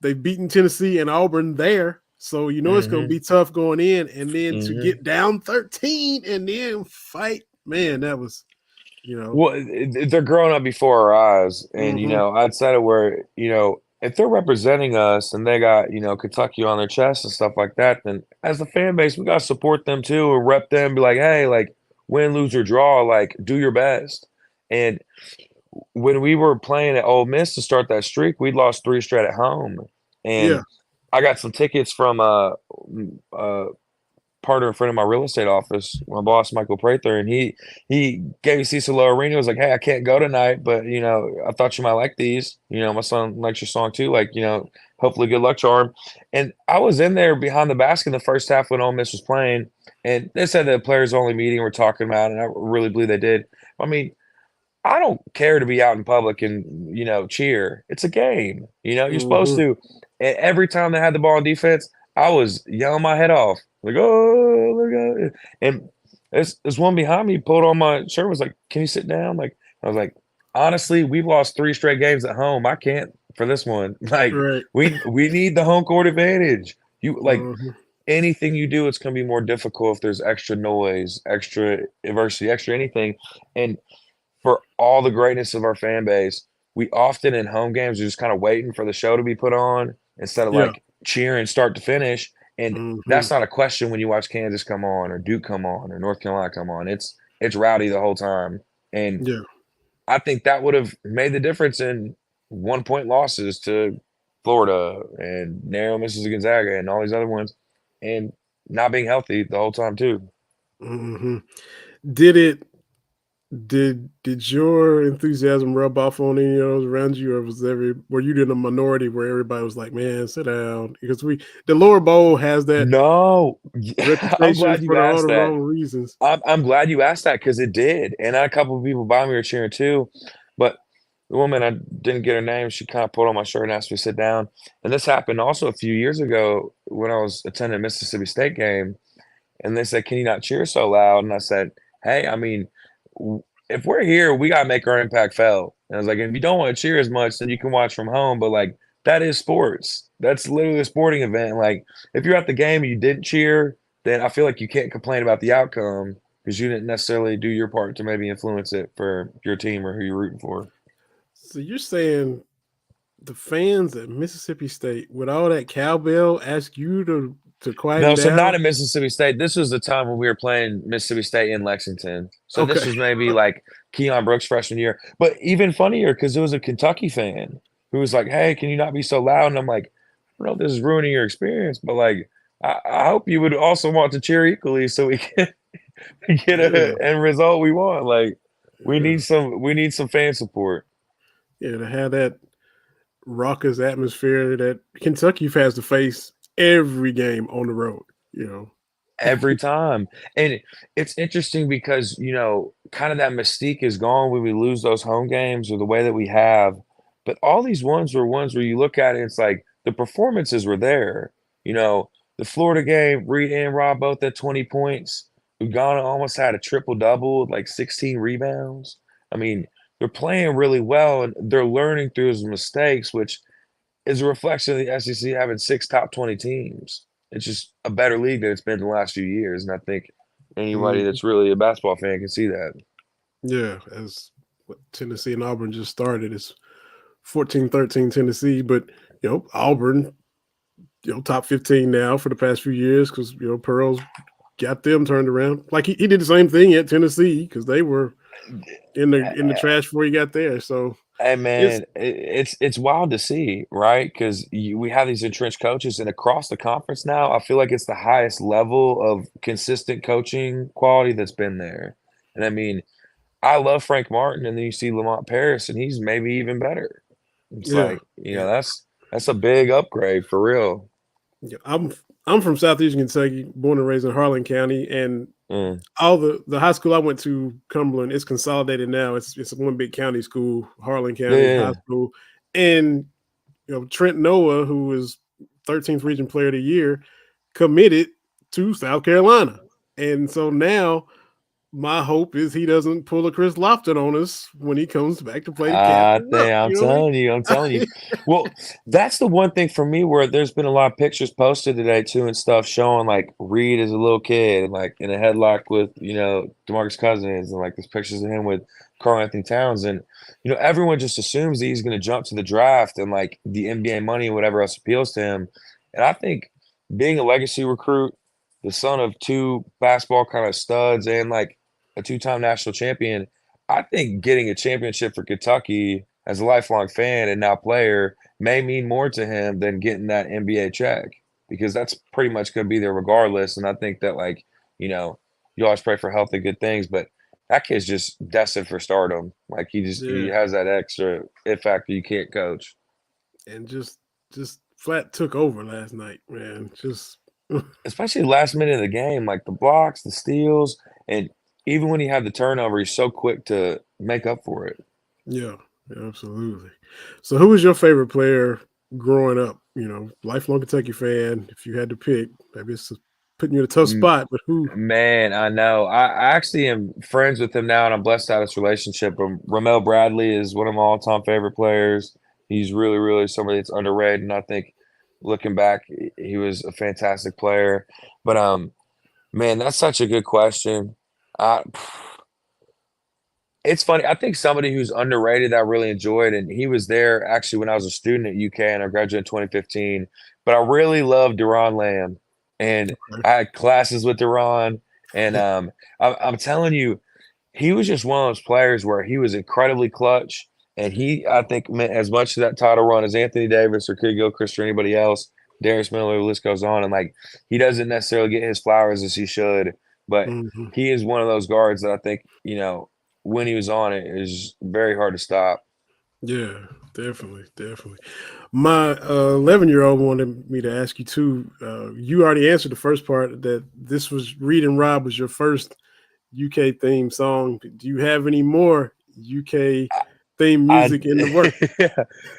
they've beaten Tennessee and Auburn there. So it's going to be tough going in, and then to get down 13 and then fight, man, that was, Well, they're growing up before our eyes, and I'd said it where if they're representing us and they got Kentucky on their chest and stuff like that, then as a fan base, we got to support them too and rep them, be like, hey, like win, lose, or draw, like do your best. And when we were playing at Ole Miss to start that streak, we'd lost 3 straight at home, and I got some tickets from a partner and friend of my real estate office, my boss Michael Prather, and he gave me Cecil Arena. Was like, hey, I can't go tonight, but I thought you might like these. My son likes your song too. Like, hopefully good luck charm. And I was in there behind the basket in the first half when Ole Miss was playing, and they said the players only meeting we're talking about, and I really believe they did. I mean, I don't care to be out in public and cheer. It's a game. You're supposed to. And every time they had the ball on defense, I was yelling my head off, like, oh, look at it. And this one behind me pulled on my shirt, was like, can you sit down? Like, I was like, honestly, we've lost 3 straight games at home. I can't for this one. Like, right. we need the home court advantage. You like anything you do, it's gonna be more difficult if there's extra noise, extra adversity, extra anything. And for all the greatness of our fan base, we often in home games are just kind of waiting for the show to be put on instead of like cheering start to finish. And that's not a question when you watch Kansas come on or Duke come on or North Carolina come on. It's rowdy the whole time. And I think that would have made the difference in 1-point losses to Florida and narrow misses to Gonzaga and all these other ones, and not being healthy the whole time too. Did your enthusiasm rub off on any of those around you, or were you in a minority where everybody was like, man, sit down? Because the lower bowl has that reputation I'm glad for all asked the that. wrong reasons. I'm glad you asked that because it did. And a couple of people by me were cheering too. But the woman, I didn't get her name, she kind of pulled on my shirt and asked me to sit down. And this happened also a few years ago when I was attending a Mississippi State game. And they said, can you not cheer so loud? And I said, hey, I mean, if we're here, we got to make our impact felt. And I was like, if you don't want to cheer as much, then you can watch from home. But like, that is sports. That's literally a sporting event. Like, if you're at the game and you didn't cheer, then I feel like you can't complain about the outcome because you didn't necessarily do your part to maybe influence it for your team or who you're rooting for. So you're saying the fans at Mississippi State, with all that cowbell, ask you to quiet down? No, so not at Mississippi State. This was the time when we were playing Mississippi State in Lexington. So this was maybe like Keon Brooks' freshman year. But even funnier because it was a Kentucky fan who was like, hey, can you not be so loud? And I'm like, I don't know if this is ruining your experience, but like, I hope you would also want to cheer equally so we can get an end result we want. Like, we need some fan support. Yeah, to have that raucous atmosphere that Kentucky has to face every game on the road, every time. And it's interesting because, kind of that mystique is gone when we lose those home games or the way that we have. But all these ones were ones where you look at it, it's like the performances were there. The the Florida game, Reed and Rob both at 20 points. Ugana almost had a triple-double with like 16 rebounds. I mean, they're playing really well, and they're learning through his mistakes, which is a reflection of the SEC having 6 top 20 teams. It's just a better league than it's been the last few years, and I think anybody that's really a basketball fan can see that. Yeah, as what Tennessee and Auburn just started, it's 14-13 Tennessee, but Auburn, top 15 now for the past few years because Pearl's got them turned around. Like he did the same thing at Tennessee because they were in the trash before he got there. So hey man, it's wild to see, right? Because we have these entrenched coaches, and across the conference now, I feel like it's the highest level of consistent coaching quality that's been there. And I mean, I love Frank Martin, and then you see Lamont Paris, and he's maybe even better. It's like that's a big upgrade for real. Yeah, I'm from Southeastern Kentucky, born and raised in Harlan County, and all the high school I went to, Cumberland, is consolidated now. It's one big county school, Harlan County High School, and Trent Noah, who was 13th Region Player of the Year, committed to South Carolina, and so now my hope is he doesn't pull a Chris Lofton on us when he comes back to play the Captain. I'm telling you. Well, that's the one thing for me where there's been a lot of pictures posted today too and stuff showing like Reed as a little kid and like in a headlock with, DeMarcus Cousins and like there's pictures of him with Karl Anthony Towns. And, everyone just assumes that he's going to jump to the draft and like the NBA money and whatever else appeals to him. And I think being a legacy recruit, the son of 2 basketball kind of studs and like a 2-time national champion, I think getting a championship for Kentucky as a lifelong fan and now player may mean more to him than getting that NBA check because that's pretty much going to be there regardless. And I think that you always pray for health and good things, but that kid's just destined for stardom. Like he has that extra it factor you can't coach. And just flat took over last night, man. Just especially last minute of the game, like the blocks, the steals, and even when he had the turnover, he's so quick to make up for it. Yeah, absolutely. So who was your favorite player growing up? Lifelong Kentucky fan. If you had to pick, maybe it's putting you in a tough spot, but who? Man, I know. I actually am friends with him now, and I'm blessed to have this relationship. Ramel Bradley is one of my all-time favorite players. He's really, really somebody that's underrated, and I think looking back, he was a fantastic player. But, man, that's such a good question. It's funny. I think somebody who's underrated that I really enjoyed, and he was there actually when I was a student at UK and I graduated in 2015. But I really loved Deron Lamb, and I had classes with Deron. And I'm telling you, he was just one of those players where he was incredibly clutch, and I think meant as much to that title run as Anthony Davis or Kid Gilchrist or anybody else. Darius Miller, the list goes on, and like he doesn't necessarily get his flowers as he should. But he is one of those guards that I think, when he was on it is very hard to stop. Yeah, definitely. My 11-year-old wanted me to ask you too. You already answered the first part that this was Reed and Rob was your first UK theme song. Do you have any more UK theme music in the work?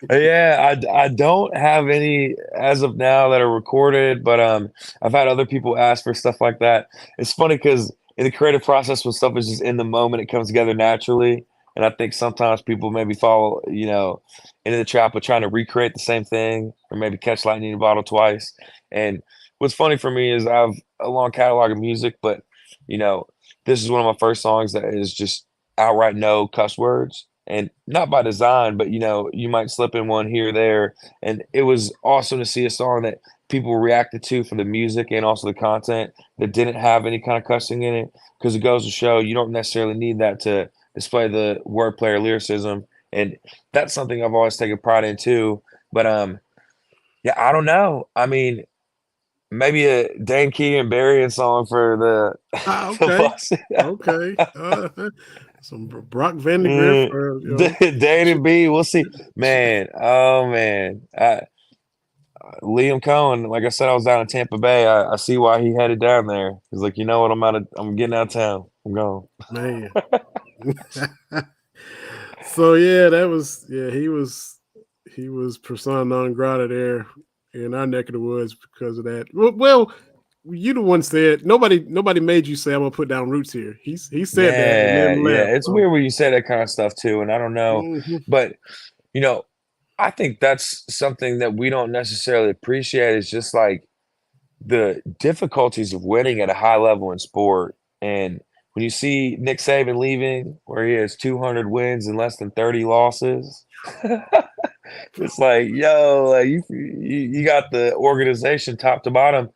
I don't have any as of now that are recorded, but I've had other people ask for stuff like that. It's funny because in the creative process when stuff is just in the moment, it comes together naturally. And I think sometimes people maybe fall, into the trap of trying to recreate the same thing or maybe catch lightning in a bottle twice. And what's funny for me is I have a long catalog of music, but, this is one of my first songs that is just outright no cuss words. And not by design, but, you might slip in one here or there. And it was awesome to see a song that people reacted to for the music and also the content that didn't have any kind of cussing in it, because it goes to show you don't necessarily need that to display the wordplay or lyricism. And that's something I've always taken pride in too. But I don't know. I mean, maybe a Dane Key and Berrien song for the Okay. Some Brock Vandegrift. Dane and B. We'll see. Man, oh man. Liam Cohen, like I said, I was down in Tampa Bay. I see why he headed down there. He's like, you know what? I'm getting out of town. I'm going. Man. So yeah, he was persona non grata there in our neck of the woods because of that. Well, you the one said nobody made you say I'm gonna put down roots here. He said that and Yeah, then yeah. left. It's So. weird when you say that kind of stuff too, and I don't know, Mhm. but you know, I think that's something that we don't necessarily appreciate. Is just like the difficulties of winning at a high level in sport. And when you see Nick Saban leaving, where he has 200 wins and less than 30 losses, it's like, yo, like you got the organization top to bottom,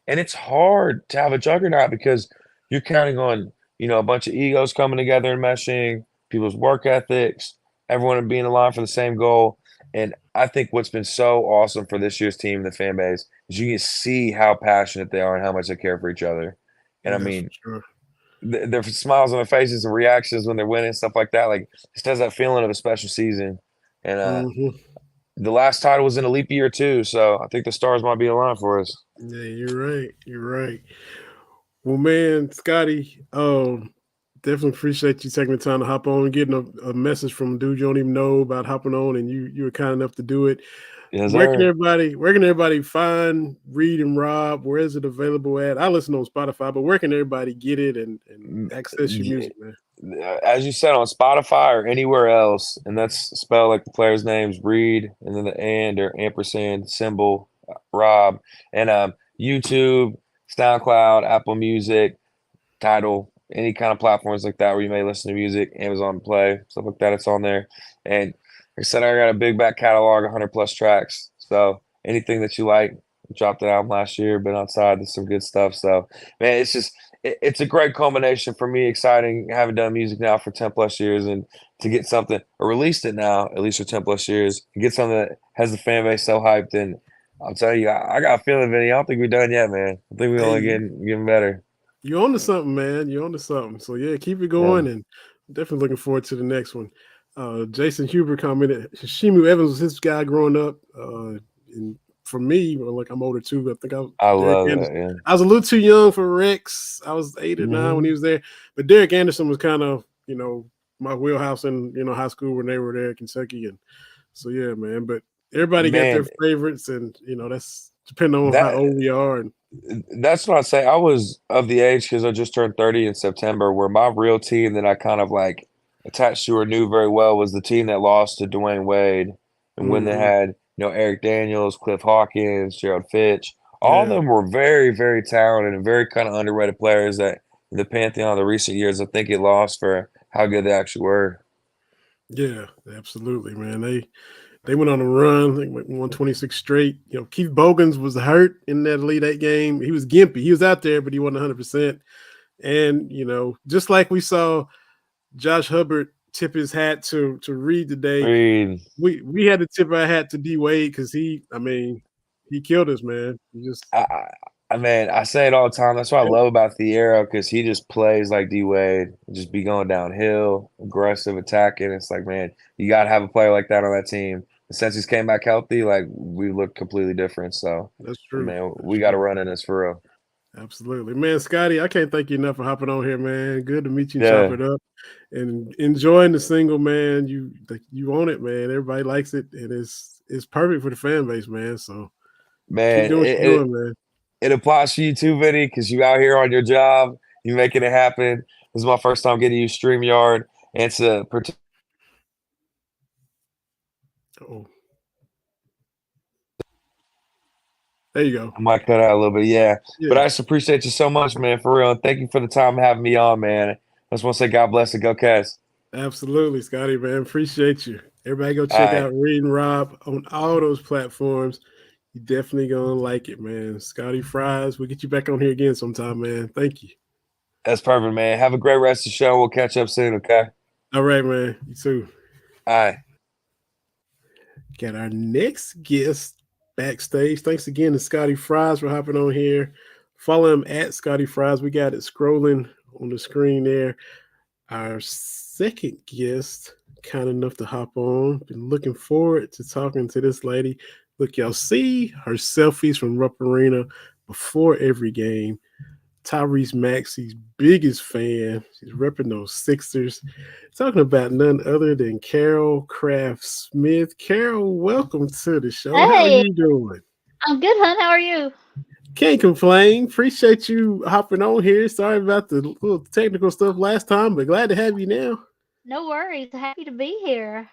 and it's hard to have a juggernaut because you're counting on, a bunch of egos coming together and meshing, people's work ethics, everyone being aligned for the same goal. And I think what's been so awesome for this year's team, the fan base, is you can see how passionate they are and how much they care for each other. And I That's for mean, sure. their smiles on their faces and reactions when they're winning, stuff like that, like just has that feeling of a special season. And Mhm. the last title was in a leap year too, so I think the stars might be aligned for us. Yeah, you're right. You're right. Well, man, Scotty, definitely appreciate you taking the time to hop on and getting a message from a dude you don't even know about hopping on, and you were kind enough to do it. Yes, Where can sir. everybody find Reed and Rob? Where is it available at? I listen on Spotify, but where can everybody get it and access your music, man? As you said, on Spotify or anywhere else, and that's spelled like the player's names, Reed, and then the and or ampersand symbol, Rob, and YouTube, SoundCloud, Apple Music, Tidal, any kind of platforms like that where you may listen to music, Amazon Play, stuff like that. It's on there. And like I said, I got a big back catalog, 100 plus tracks. So anything that you like, dropped an album last year, been outside, there's some good stuff. So man, it's just it's a great culmination for me. Exciting, having done music now for 10 plus years, and to get something or released it now at least for 10 plus years, and get something that has the fan base so hyped. And I'll tell you, I got a feeling, Vinny. I don't think we're done yet, man. I think we're only Hey, getting better. you're on to something, man. You're on to something. So yeah, keep it Yeah. going, and I'm definitely looking forward to the next one. Jason Huber commented, Shimu Evans was his guy growing up. And for me, well, like I'm older too, but I think I Derek love Anderson. that. Yeah. I was a little too young for Rex. I was 8 or 9 when he Mhm. was there, but Derek Anderson was kind of my wheelhouse in high school when they were there in Kentucky, and so yeah, man. But everybody got their Man, favorites, and that's depending on how that old we are. And that's what I say. I was of the age because I just turned 30 in September, where my real team that I kind of like attached to or knew very well was the team that lost to Dwayne Wade, and when they mhm, had Eric Daniels, Cliff Hawkins, Gerald Fitch, all of yeah. them were very very talented and very kind of underrated players that in the pantheon of the recent years I think it lost for how good they actually were. Yeah, absolutely, man. They went on a run. They won 26 straight. Keith Bogans was hurt in that Elite Eight game. He was gimpy. He was out there, but he wasn't 100%. And just like we saw Josh Hubbard tip his hat to Reed today, Reed. we had to tip our hat to D Wade because he killed us, man. He just Man, I say it all the time. That's what I love about the era because he just plays like D Wade, just be going downhill, aggressive, attacking. It's like, man, you got to have a player like that on that team. And since he's came back healthy, like we look completely different. So, that's true. man, That's we got to true. run in this for real. Absolutely, man. Scotty, I can't thank you enough for hopping on here, man. Good to meet you and chop Yeah, it up, and enjoying the single, man. You own it, man. Everybody likes it, and it's perfect for the fan base, man. So keep man, doing what you're doing, man. it applies to you too, Vinny, because you out here on your job, you making it happen. This is my first time getting to use StreamYard, and it's a Oh, there you go. I might cut out a little bit, yeah. But Yeah, I just appreciate you so much, man, for real. And thank you for the time having me on, man. I just want to say God bless and go Cats. absolutely, Scotty, man. Appreciate you. Everybody, go All check right. out Reed and Rob on all those platforms. You definitely gonna like it, man. Scotty Fries, we'll get you back on here again sometime, man. Thank you. That's perfect, man. Have a great rest of the show. We'll catch up soon, okay? All right, man. You too. All right. Got our next guest backstage. Thanks again to Scotty Fries for hopping on here. Follow him at Scotty Fries. We got it scrolling on the screen there. Our second guest, kind enough to hop on. Been looking forward to talking to this lady. Look, y'all see her selfies from Rupp Arena before every game. Tyrese Maxey's biggest fan. She's repping those Sixers. Talking about none other than Carol Kraft Smith. Carol, welcome to the show. How are Hey, you doing? I'm good, hon. How are you? Can't complain. Appreciate you hopping on here. Sorry about the little technical stuff last time, but glad to have you now. No worries. Happy to be here.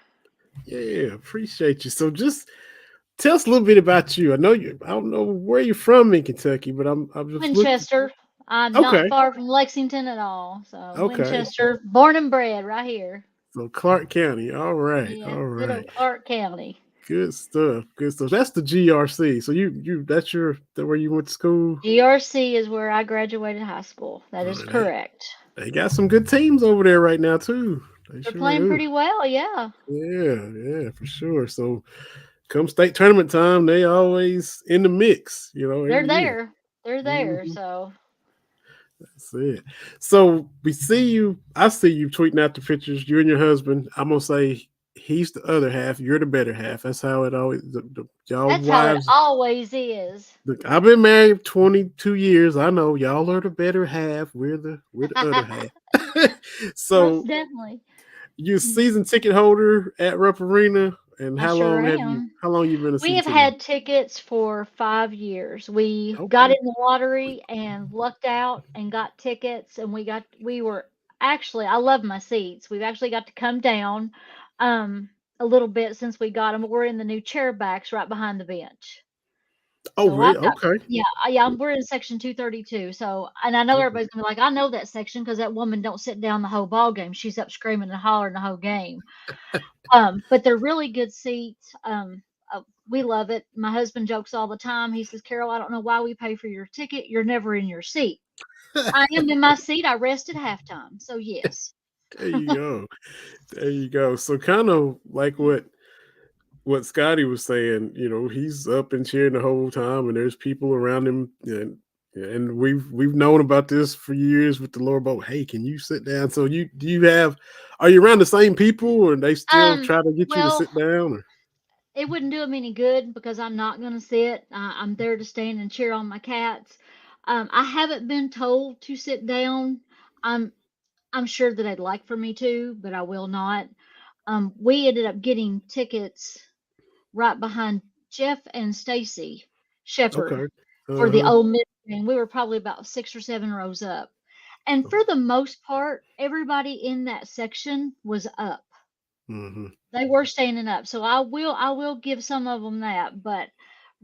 Yeah, appreciate you. So just tell us a little bit about you. I know you. I don't know where you're from in Kentucky, but I'm just looking. Winchester. I'm not Okay, far from Lexington at all. So okay. Winchester, born and bred right here. So Clark County. All right, Yeah, all good right. old Clark County. Good stuff. Good stuff. That's the GRC. So that's that where you went to school. GRC is where I graduated high school. That All is right. correct. They got some good teams over there right now too. They They're sure playing do. pretty well. Yeah, Yeah, yeah, for sure. So come state tournament time, they always in the mix, they're every year. there. They're there. Mhm, So that's it. So I see you tweeting out the pictures, you and your husband. I'm gonna say he's the other half, you're the better half. That's how it always y'all that's how it wives. always is. Look, I've been married 22 years. I know y'all are the better half. We're the other half. Most So definitely. you a season ticket holder at Rupp Arena, and I sure am. how long you been a We season have ticket holder? had tickets for 5 years. We got Okay. in the lottery and lucked out and got tickets, and we were actually, I love my seats. We've actually got to come down um a little bit since we got them. We're in the new chair backs right behind the bench. Oh, So I've really? got, Okay. we're in section 232. So, and I know Okay. everybody's gonna be like, I know that section because that woman don't sit down the whole ball game. She's up screaming and hollering the whole game. But they're really good seats. We love it. My husband jokes all the time. He says, Carol, I don't know why we pay for your ticket. You're never in your seat. I am in my seat. I rest at halftime. So yes. There you go. There you go. So kind of like what Scotty was saying, he's up and cheering the whole time, and there's people around him, and we've known about this for years with the lower boat. Hey, can you sit down? So are you around the same people, or they still Um, try to get you to well, sit down? Or it wouldn't do him any good because I'm not going to sit. I'm there to stand and cheer on my cats. I haven't been told to sit down. I'm I'm sure that they'd like for me to, but I will not. We ended up getting tickets right behind Jeff and Stacy Shepherd okay, for the uh-huh. Ole Miss game. We were probably about 6 or 7 rows up. And for the most part, everybody in that section was up. Hmm. They were standing up. So I will give some of them that, but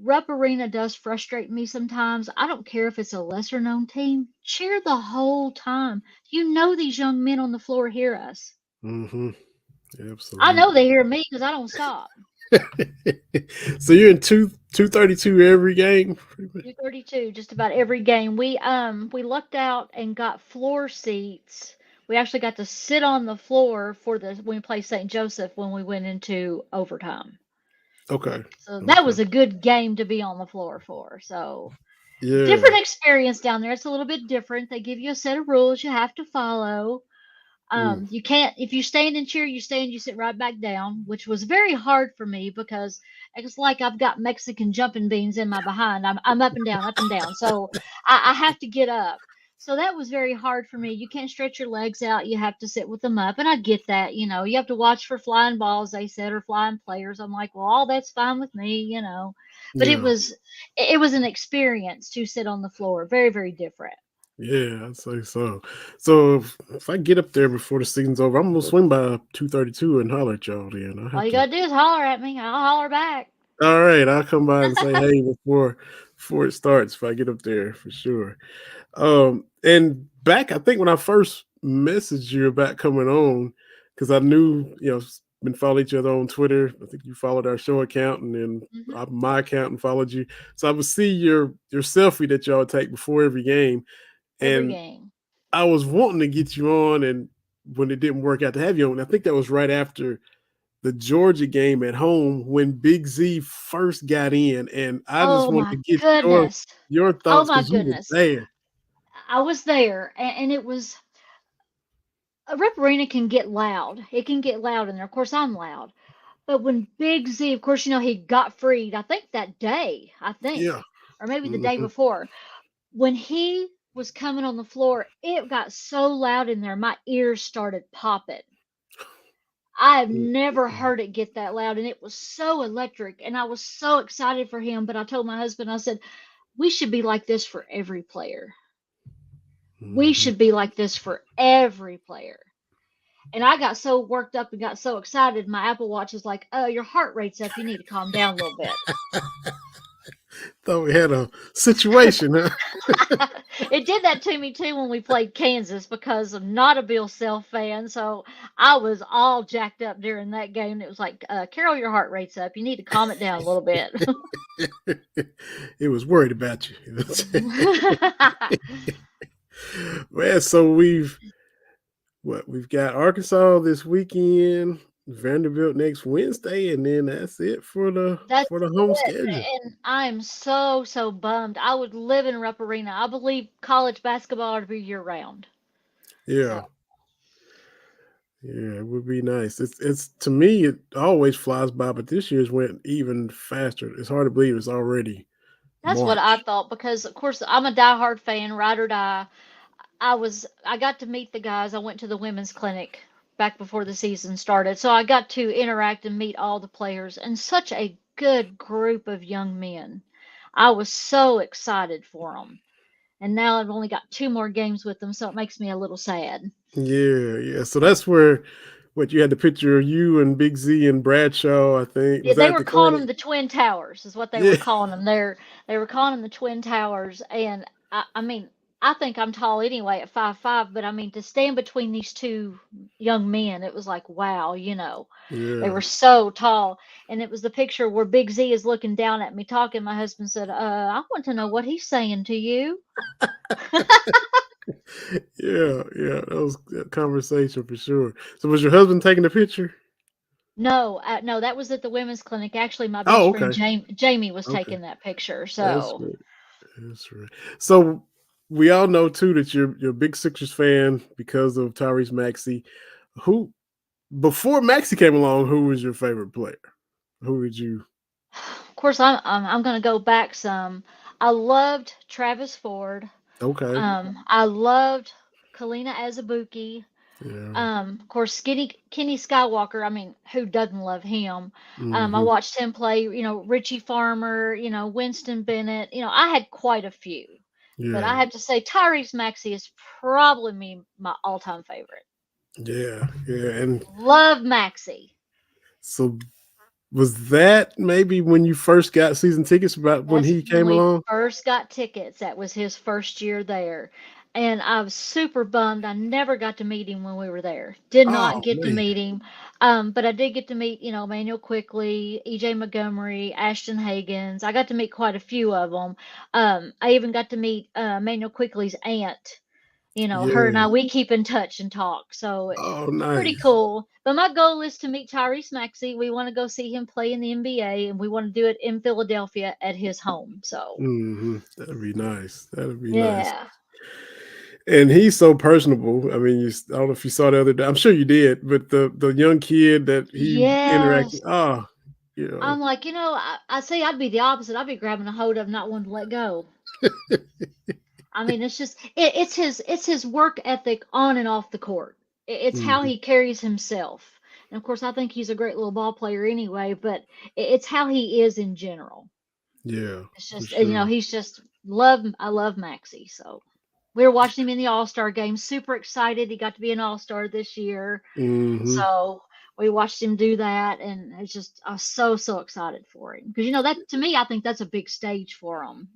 Rupp Arena does frustrate me sometimes. I don't care if it's a lesser known team. Cheer the whole time. You know these young men on the floor hear us. Hmm. I know Absolutely. they hear me because I don't stop. So you're in 232 every game, pretty much? 232, just about every game. We lucked out and got floor seats. We actually got to sit on the floor for the when we played St. Joseph when we went into overtime. Okay. So that Okay. was a good game to be on the floor for. So Yeah. different experience down there. It's a little bit different. They give you a set of rules you have to follow. Mm. You can't if you stand and cheer, you stand, you sit right back down, which was very hard for me because it's like I've got Mexican jumping beans in my behind. I'm up and down, up and down. So I have to get up. So that was very hard for me. You can't stretch your legs out. You have to sit with them up. And I get that, you have to watch for flying balls, they said, or flying players. I'm like, well, all that's fine with me. But it Yeah. was it was an experience to sit on the floor. Very, very different. Yeah, I'd say so. So if I get up there before the season's over, I'm gonna swing by 232 and holler at y'all then. I All have you to. gotta do is holler at me. I'll holler back. All right, I'll come by and say hey before it starts if I get up there for sure. And back, I think when I first messaged you about coming on, because I knew, been following each other on Twitter. I think you followed our show account, and then Mhm. my account and followed you. So I would see your selfie that y'all take before every game, Every and game. I was wanting to get you on, and when it didn't work out to have you on, I think that was right after the Georgia game at home when Big Z first got in, and I just Oh wanted my to get goodness. your Oh thoughts my because you were goodness. there. I was there and it was a rip arena can get loud. It can get loud in there. Of course I'm loud. But when Big Z, of course, he got freed, I think that day, Yeah. or maybe the day Mhm. before. When he was coming on the floor, it got so loud in there, my ears started popping. I've never heard it get that loud, and it was so electric, and I was so excited for him. But I told my husband, I said, we should be like this for every player. We Mhm. should be like this for every player. And I got so worked up and got so excited. My Apple Watch is like, oh, your heart rate's up. You need to calm down a little bit. Thought we had a situation, huh? It did that to me too when we played Kansas because I'm not a Bill Self fan. So I was all jacked up during that game. It was like, Carol, your heart rate's up. You need to calm it down a little bit. It was worried about you. Man, so we've got Arkansas this weekend, Vanderbilt next Wednesday, and then that's it for the That's home it. schedule. And I'm so bummed. I would live in Rupp Arena. I believe college basketball ought to be year round. Yeah. So Yeah, it would be nice. It's to me it always flies by, but this year's went even faster. It's hard to believe it's already that's what I March. thought because, of course, I'm a diehard fan, ride or die. I got to meet the guys. I went to the women's clinic back before the season started. So I got to interact and meet all the players and such a good group of young men. I was so excited for them. And now I've only got 2 more games with them, so it makes me a little sad. Yeah. So that's where what you had the picture of you and Big Z and Bradshaw, I think. Yeah, Was they that were the calling clinic? them the Twin Towers, is what they were Yeah. calling them. They were calling them the Twin Towers, and I mean, I think I'm tall anyway at 5'5", but I mean to stand between these two young men, it was like wow, they Yeah. were so tall, and it was the picture where Big Z is looking down at me talking. My husband said, I want to know what he's saying to you." Yeah. That was a conversation for sure. So was your husband taking the picture? No, no, that was at the women's clinic. Actually, my best Oh, friend okay. Jamie was Okay. taking that picture. That's So right. That's right. So we all know too that you're a big Sixers fan because of Tyrese Maxey. Who before Maxey came along, who was your favorite player? Who would you of course, I'm going to go back some. I loved Travis Ford. okay. I loved Kalina Azubuike. Yeah. Of course, Kenny Skywalker. I mean, who doesn't love him? I Hmm. watched him play. Richie Farmer. Winston Bennett. I had quite a few, but I Yeah. have to say Tyrese Maxey is probably my all-time favorite. Yeah. And Love Maxey. so was that maybe when you first got season tickets about when That's he when came we along? first got tickets. That was his first year there. And I was super bummed. I never got to meet him when we were there. Did not Oh get to man. meet him. But I did get to meet, Manuel Quickly, EJ Montgomery, Ashton Hagans. I got to meet quite a few of them. I even got to meet Manuel Quickly's aunt. Her and Yeah. I, we keep in touch and talk. So Oh pretty nice. cool. But my goal is to meet Tyrese Maxey. We want to go see him play in the NBA, and we want to do it in Philadelphia at his home. So, That'd be nice. That'd be nice. yeah. And he's so personable. I mean, I don't know if you saw the other day. I'm sure you did, but the young kid that he interacted. Yes. Oh, you know, I'm like, I say I'd be the opposite. I'd be grabbing a hold of, not wanting to let go. I mean, it's just it's his work ethic on and off the court. It's how mhm. he carries himself. And of course, I think he's a great little ball player anyway, but it's how he is in general. Yeah, It's for just, sure. he's just love. I love Maxie. So we were watching him in the All-Star game. Super excited. He got to be an All-Star this year. Hmm. So we watched him do that, and it's just I was so excited for him because that to me I think that's a big stage for him.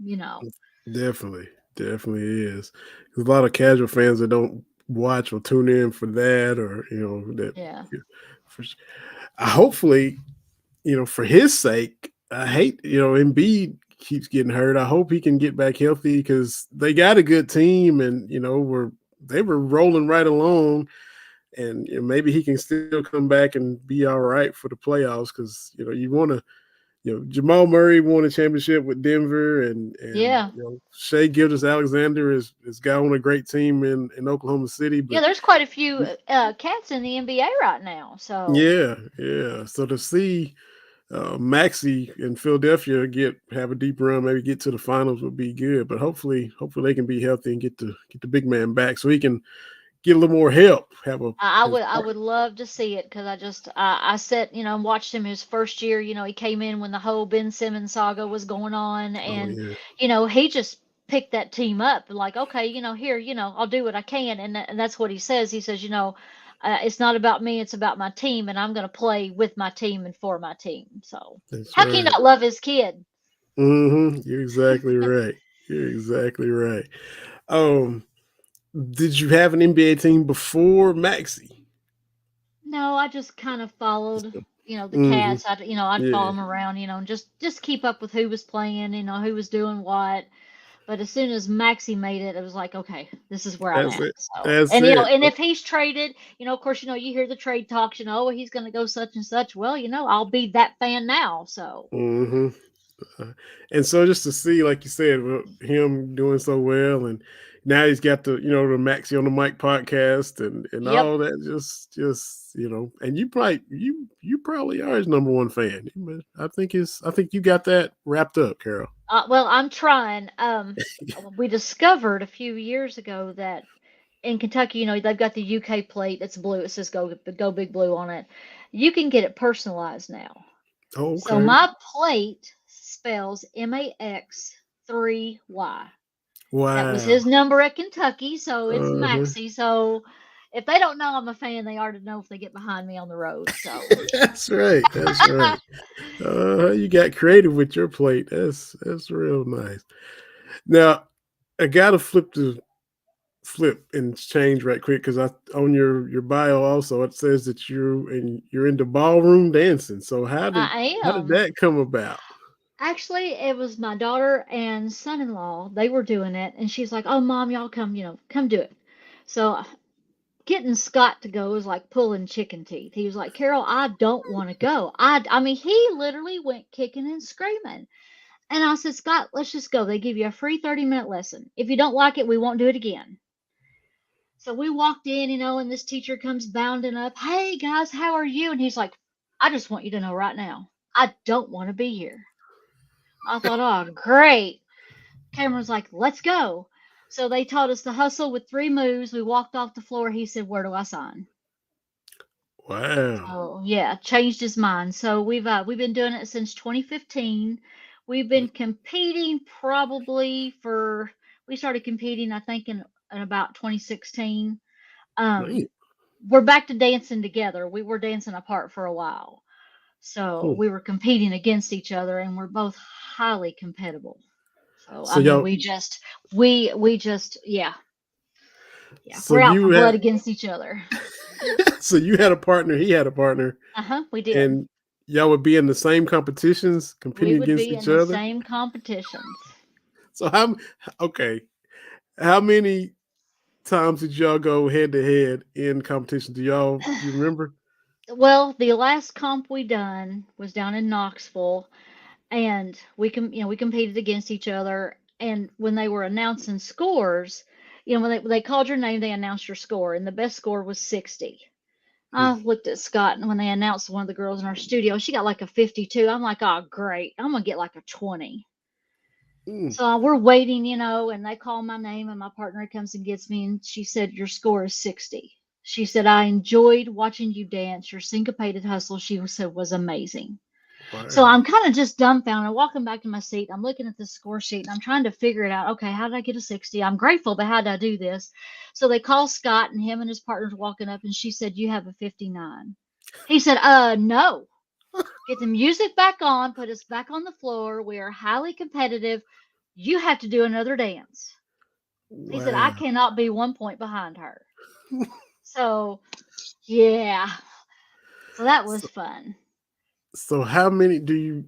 Definitely is. There's a lot of casual fans that don't watch or tune in for that, or that. Yeah. Yeah, for, hopefully, for his sake, I hate, Embiid keeps getting hurt. I hope he can get back healthy because they got a good team and, they were rolling right along and maybe he can still come back and be all right for the playoffs because, you want to, Jamal Murray won a championship with Denver and Yeah. Shea Gilgeous-Alexander is got on a great team in Oklahoma City, Yeah, but there's quite a few cats in the NBA right now. So yeah. So to see Maxey in Philadelphia have a deep run, maybe get to the finals would be good. But hopefully they can be healthy and get the big man back so he can get a little more help. Have a I would love to see it because I sat and watched him his first year. He came in when the whole Ben Simmons saga was going on, oh and yeah. he just picked that team up like, okay, here, I'll do what I can, and that's what he says. He says, it's not about me, it's about my team, and I'm going to play with my team and for my team. So That's how can you right. not love his kid? You're exactly right. You're exactly right. Um, did you have an NBA team before Maxi? No, I just kind of followed, the Mm-hmm. cats. I'd follow Yeah, them around, and just keep up with who was playing, who was doing what. But as soon as Maxie made it, it was like, okay, this is where I'm that's at. it. So, That's and it. and if he's traded, of course, you hear the trade talks, oh, he's going to go such and such. Well, I'll be that fan now. So, Mm-hmm. And so just to see, like you said, him doing so well, and now he's got the the Maxi on the Mic podcast and yep. all that. Just and you probably are his number one fan. I think you got that wrapped up, Carol. Well, I'm trying. We discovered a few years ago that in Kentucky, they've got the UK plate that's blue. It says Go Big Blue on it. You can get it personalized now. Oh, So okay. my plate spells MAX3Y. That was Wow. his number at Kentucky, so it's Uh-huh. Maxie. So if they don't know I'm a fan, they already know if they get behind me on the road. So That's right. That's right. You got creative with your plate. That's real nice. Now, I gotta flip and change right quick because I on your bio also it says that you're into ballroom dancing. So I how did am. that come about? Actually, it was my daughter and son-in-law. They were doing it, and she's like, "Oh, mom, y'all come, come do it." So getting Scott to go was like pulling chicken teeth. He was like, "Carol, I don't want to go." I mean, he literally went kicking and screaming. And I said, "Scott, let's just go. They give you a free 30-minute lesson. If you don't like it, we won't do it again." So we walked in, and this teacher comes bounding up. "Hey guys, how are you?" And he's like, "I just want you to know right now, I don't want to be here." I thought, "Oh, great." Cameron's like, "Let's go." So they taught us the hustle with 3 moves. We walked off the floor. He said, "Where do I sign?" Wow. So yeah, changed his mind. So we've been doing it since 2015. We've been competing probably for we started competing I think in about 2016. Man. We're back to dancing together. We were dancing apart for a while. So Hmm. we were competing against each other and we're both highly compatible. So I So mean y'all we just yeah, so we're out you for blood had against each other. so you had a partner, he had a partner, Uh-huh, we did. and y'all would be in the same competitions We competing would against be in each the other. same competitions. So okay, how many times did y'all go head to head in competition? Do you remember? Well, the last comp we done was down in Knoxville, and we competed against each other. And when they were announcing scores, when they called your name, they announced your score, and the best score was 60. Hmm. I looked at Scott, and when they announced one of the girls in our studio, she got like a 52. I'm like, "Oh, great! I'm gonna get like a 20." Hmm. So we're waiting, and they call my name, and my partner comes and gets me, and she said, "Your score is 60." She said, "I enjoyed watching you dance. Your syncopated hustle," she said, "was amazing." So Wow. I'm kind of just dumbfounded, walking back to my seat. I'm looking at the score sheet and I'm trying to figure it out. Okay, how did I get a 60? I'm grateful, but how did I do this? So they call Scott and him and his partner's walking up and she said, "You have a 59." He said, No. Get the music back on, put us back on the floor. We are highly competitive. You have to do another dance. He said, "I Wow. cannot be 1 point behind her." So, yeah. So that was So, fun. so how many do you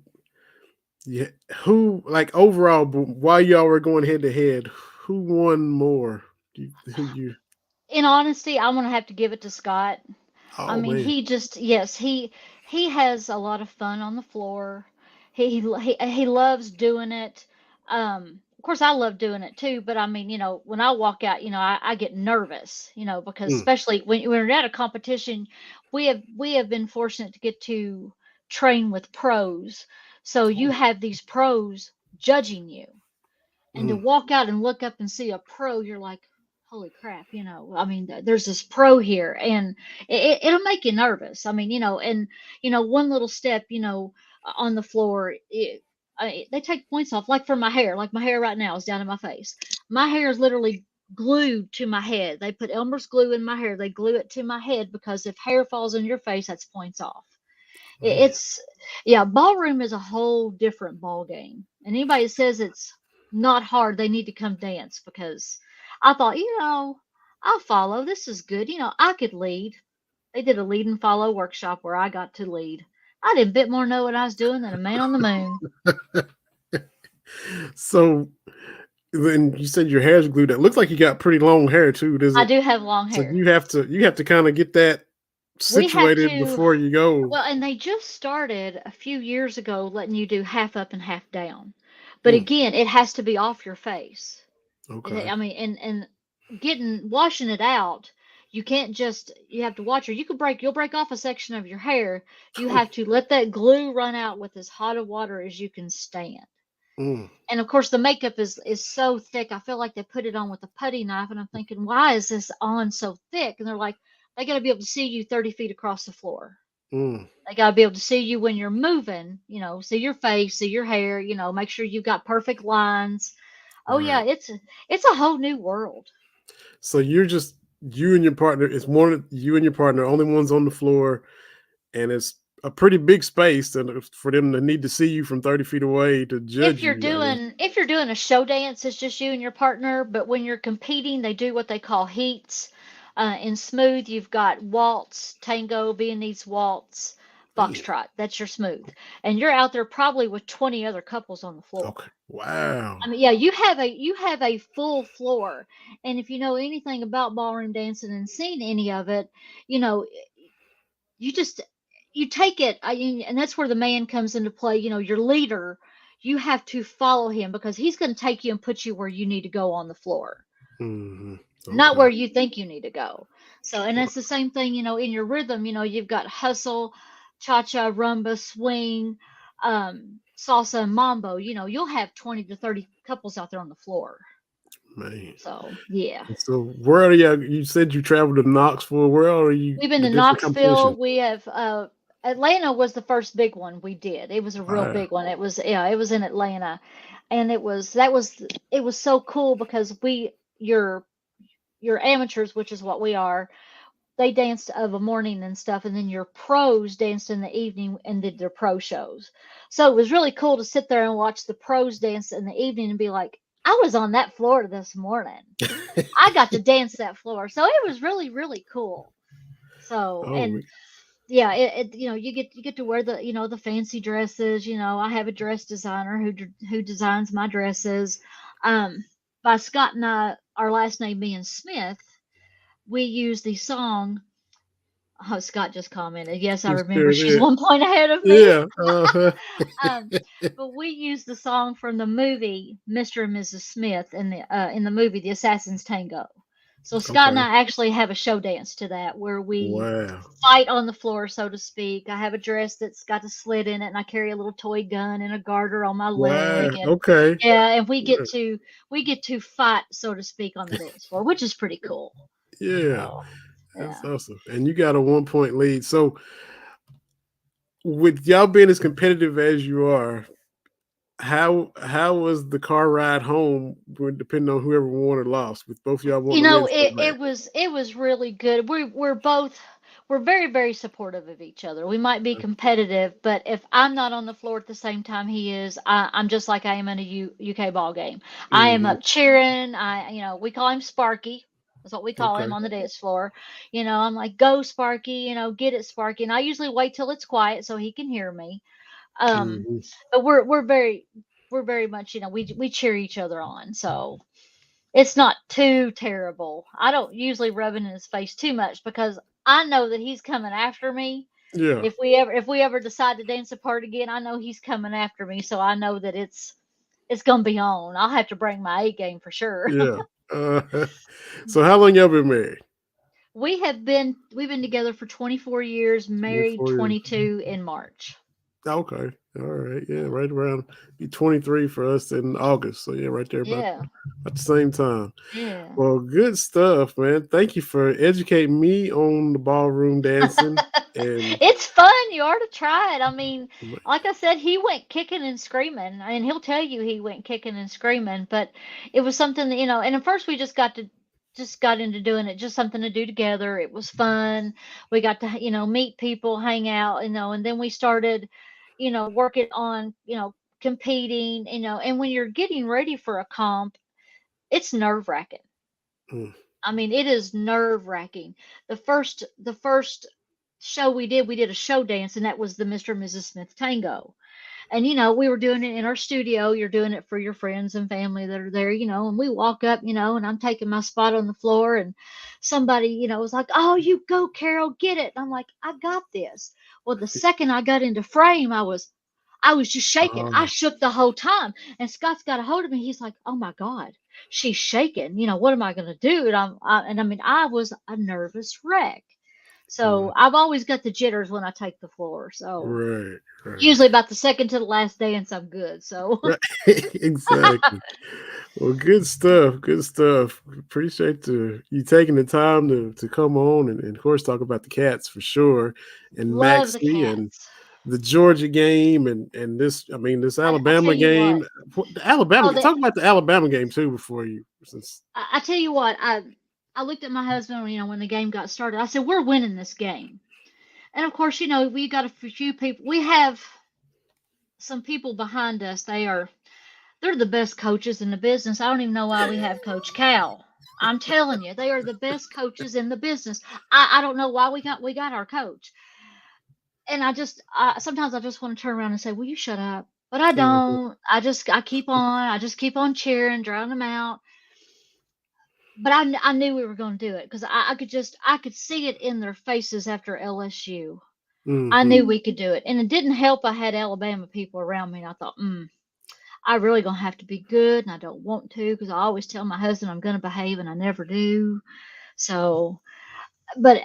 yeah, who like overall while y'all were going head to head, who won more? Who you In honesty, I'm gonna have to give it to Scott. I oh mean, man. he has a lot of fun on the floor. He loves doing it. Of course, I love doing it too. But I mean, when I walk out, I get nervous, because Mm, especially when we're at a competition, we have been fortunate to get to train with pros. So you oh, have these pros judging you, and to mm, walk out and look up and see a pro, you're like, holy crap, I mean, there's this pro here, and it'll make you nervous. I mean, and one little step, on the floor, they take points off. Like for my hair, like my hair right now is down in my face. My hair is literally glued to my head. They put Elmer's glue in my hair. They glue it to my head because if hair falls in your face, that's points off. It's yeah, ballroom is a whole different ball game. And anybody that says it's not hard, they need to come dance, because I thought, I'll follow. This is good. I could lead. They did a lead and follow workshop where I got to lead. I did a bit more know what I was doing than a man on the moon. So then you said your hair's glued. It looks like you got pretty long hair too, does it? I do have long So hair. you have to kind of get that situated before you go. Well, and they just started a few years ago letting you do half up and half down. But again, it has to be off your face. Okay. I mean, and washing it out, you can't just, you have to watch her. You'll break off a section of your hair. You have to let that glue run out with as hot of water as you can stand. And of course, the makeup is so thick. I feel like they put it on with a putty knife, and I'm thinking, why is this on so thick? And they're like, they got to be able to see you 30 feet across the floor. They got to be able to see you when you're moving, see your face, see your hair, make sure you've got perfect lines. Oh yeah, it's a whole new world. So you and your partner, it's you and your partner, only ones on the floor, and it's a pretty big space for them to need to see you from 30 feet away to judge if you're doing a show dance, it's just you and your partner. But when you're competing, they do what they call heats. In smooth, you've got waltz, tango, Viennese waltz, foxtrot. That's your smooth, and you're out there probably with 20 other couples on the floor. Okay. Wow. I mean, yeah, you have a full floor, and if you know anything about ballroom dancing and seen any of it, you take it, and that's where the man comes into play. Your leader, you have to follow him, because he's going to take you and put you where you need to go on the floor. Okay. Not where you think you need to go. So, and it's the same thing, in your rhythm, you've got hustle, cha-cha, rumba, swing, salsa, and mambo. You'll have 20 to 30 couples out there on the floor. Man. So, yeah. So where are you? You said you traveled to Knoxville. Where are you? We've been to Knoxville. We have, Atlanta was the first big one we did. It was a real big one. It was in Atlanta. And it was so cool, because your amateurs, which is what we are, they danced of a morning and stuff, and then your pros danced in the evening and did their pro shows. So it was really cool to sit there and watch the pros dance in the evening and be like, I was on that floor this morning. I got to dance that floor. So it was really, really cool. So, and yeah, you get to wear the fancy dresses. I have a dress designer who designs my dresses. By Scott and I, our last name being Smith, we use the song. Oh, Scott just commented. Yes, I remember. She's 1 point ahead of me. Yeah. But we use the song from the movie Mr. and Mrs. Smith in the movie The Assassin's Tango. So Scott and I actually have a show dance to that, where we fight on the floor, so to speak. I have a dress that's got a slit in it, and I carry a little toy gun and a garter on my leg. And, yeah, and we get to fight, so to speak, on the dance floor, which is pretty cool. Yeah. That's awesome. And you got a 1 point lead. So with y'all being as competitive as you are, how was the car ride home, depending on whoever won or lost, with both y'all wanting to win? It was really good. We're very, very supportive of each other. We might be competitive, but if I'm not on the floor at the same time he is, I'm just like I am in a UK ball game. I am up cheering. We call him Sparky. That's what we call him on the dance floor. I'm like, go Sparky, get it Sparky. And I usually wait till it's quiet so he can hear me. But we're very much, we cheer each other on. So it's not too terrible. I don't usually rub it in his face too much, because I know that he's coming after me. Yeah. If we ever decide to dance apart again, I know he's coming after me. So I know that it's going to be on. I'll have to bring my A game for sure. Yeah. So how long y'all been married? We've been together for 24 years, married 22 in March. Okay. All right. Yeah, right around be 23 for us in August. So yeah, right there about Yeah, at the same time. yeah. Well, good stuff, man. Thank you for educating me on the ballroom dancing. And It's fun. You ought to try it. I mean, like I said, he went kicking and screaming, and he'll tell you he went kicking and screaming. But it was something that, and at first we just got into doing it, just something to do together. It was fun. We got to, meet people, hang out, and then we started, working on, competing, and when you're getting ready for a comp, it's nerve-wracking. mm, I mean, it is nerve-wracking. The first show we did a show dance, and that was the Mr. and Mrs. Smith Tango. And we were doing it in our studio. You're doing it for your friends and family that are there, and we walk up, and I'm taking my spot on the floor, and somebody, was like, "Oh, you go, Carol, get it." And I'm like, "I got this." Well, the second I got into frame, I was just shaking. I shook the whole time. And Scott's got a hold of me. He's like, "Oh my God, she's shaking. What am I going to do?" And I mean, I was a nervous wreck. So I've always got the jitters when I take the floor. So right, right, usually about the second to the last dance, I'm good. So right. Exactly. Well, good stuff. Good stuff. Appreciate you taking the time to come on and of course talk about the Cats for sure, and love the Maxie and cats. the Georgia game and this. I mean, this I tell Alabama you what. game. The Alabama. Oh, that Talk about the Alabama game too before you. Since I tell you what. I looked at my husband, when the game got started. I said, "We're winning this game." And of course, we got a few people. We have some people behind us. They're the best coaches in the business. I don't even know why we have Coach Cal. I'm telling you, they are the best coaches in the business. I don't know why we got our coach. And sometimes I just want to turn around and say, "Will you shut up?" But I don't. I keep on. I just keep on cheering, drowning them out. But I knew we were going to do it because I could see it in their faces after LSU. I mm-hmm. knew we could do it, and it didn't help. I had Alabama people around me, and I thought, I really gonna have to be good, and I don't want to because I always tell my husband I'm gonna behave, and I never do. So, but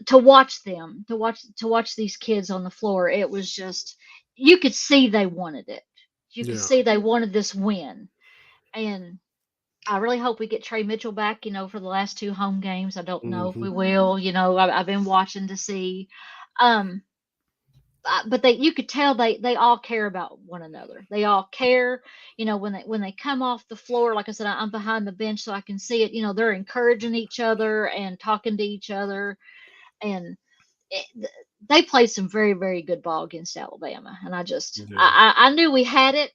to watch them, to watch these kids on the floor, it was just you could see they wanted it. You could Yeah. see they wanted this win, and I really hope we get Trey Mitchell back. For the last two home games, I don't know if Mm-hmm. we will. I've been watching to see. Um, but you could tell they all care about one another. They all care. When they come off the floor, like I said, I'm behind the bench so I can see it. They're encouraging each other and talking to each other, and it, they played some very very good ball against Alabama. And I just Yeah. I knew we had it,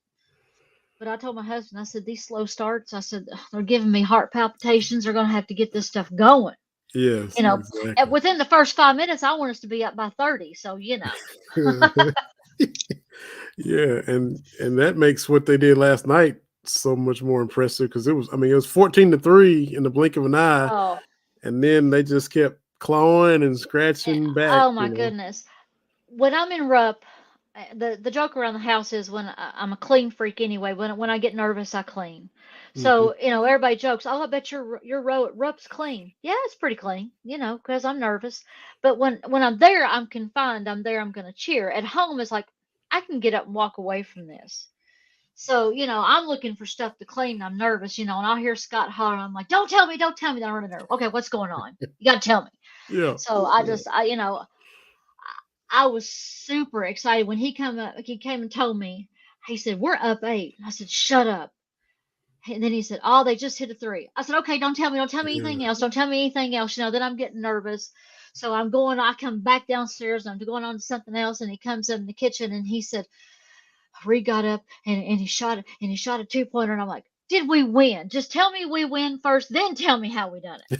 but I told my husband, I said, these slow starts, I said, they're giving me heart palpitations. They're going to have to get this stuff going. Yes. You know, Exactly. within the first 5 minutes, I want us to be up by 30. So, Yeah, and that makes what they did last night so much more impressive because it was 14-3 in the blink of an eye, oh, and then they just kept clawing and eh, scratching back. oh my goodness. When I'm in Rupp, the joke around the house is when I'm a clean freak anyway. When I get nervous, I clean. Hmm. So everybody jokes. Oh, I bet your row at Rupp's clean. Yeah, it's pretty clean. Because I'm nervous. But when I'm there, I'm confined. I'm there. I'm gonna cheer. At home, it's like I can get up and walk away from this. So I'm looking for stuff to clean. I'm nervous. And I'll hear Scott holler. I'm like, "Don't tell me, don't tell me." Then I run in there. Okay, what's going on? You gotta tell me. Yeah, So yeah, I was super excited when he came up. He came and told me. He said, "We're up 8." I said, "Shut up." And then he said, "Oh, they just hit a 3." I said, "Okay, don't tell me. Don't tell me yeah. anything else. Don't tell me anything else." Then I'm getting nervous. So I come back downstairs and I'm going on to something else. And he comes up in the kitchen and he said, Reed got up and he shot a 2-pointer. And I'm like, "Did we win? Just tell me we win first, then tell me how we done it."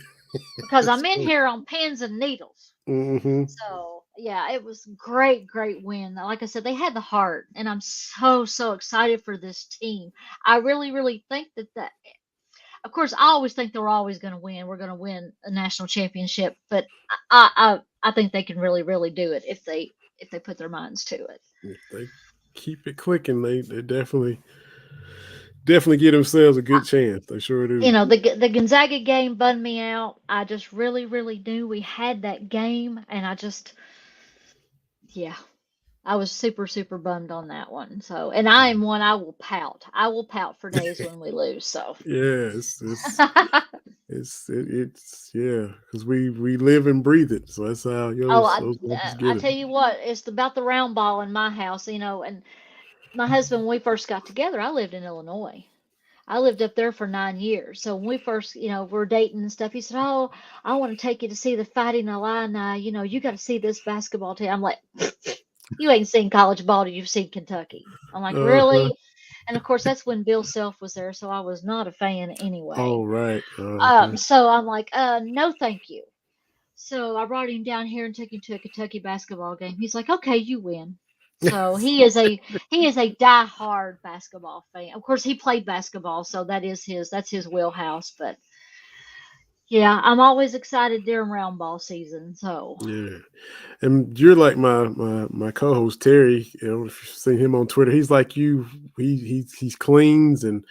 Because That's I'm in good. here on pins and needles. Mm-hmm. So yeah, it was great, great win. Like I said, they had the heart, and I'm so so excited for this team. I really, really think that. Of course, I always think they're always going to win. We're going to win a national championship, but I think they can really, really do it if they put their minds to it. If they keep it clicking, they definitely give themselves a good chance. They sure do. The Gonzaga game bummed me out. I just really, really knew we had that game, and yeah. I was super, super bummed on that one. So, and I am one, I will pout. I will pout for days when we lose. So, Yeah, it's yeah, because we live and breathe it. So that's how oh, those just I get it. tell you what, it's about the round ball in my house, and my husband, when we first got together, I lived in Illinois. I lived up there for 9 years. So when we first, were dating and stuff, he said, "Oh, I want to take you to see the Fighting Illini. You got to see this basketball team." I'm like, "You ain't seen college ball, you've seen Kentucky." I'm like, Uh-huh. "Really?" And of course, that's when Bill Self was there, so I was not a fan anyway. Oh, right. Uh-huh. So I'm like, "No, thank you." So I brought him down here and took him to a Kentucky basketball game. He's like, "Okay, you win." So he is a die-hard basketball fan. Of course, he played basketball, so that's his wheelhouse. But yeah, I'm always excited during round ball season. So Yeah. And you're like my co-host Terry. If you've seen him on Twitter, he's like you. He cleans and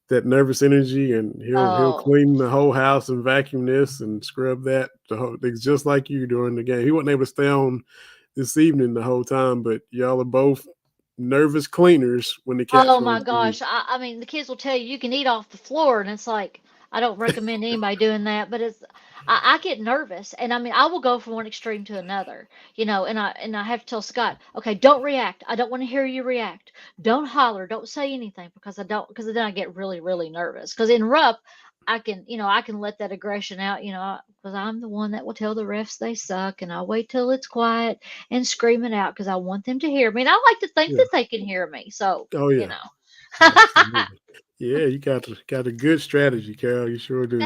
that nervous energy, and he'll oh clean the whole house and vacuum this and scrub that. It's just like you during the game. He wasn't able to stay on this evening the whole time, but y'all are both nervous cleaners when the Cats oh were on my TV. gosh, I mean the kids will tell you can eat off the floor, and it's like I don't recommend anybody doing that. But I get nervous, and I mean I will go from one extreme to another, and I have to tell Scott, okay, don't react. I don't want to hear you react. Don't holler. Don't say anything because then I get really really nervous. Because in Rupp, I can let that aggression out, because I'm the one that will tell the refs they suck, and I'll wait till it's quiet and scream it out because I want them to hear me. And I like to think Yeah. that they can hear me. So, Oh you yeah. know. Absolutely. Yeah, you got a good strategy, Carol. You sure do.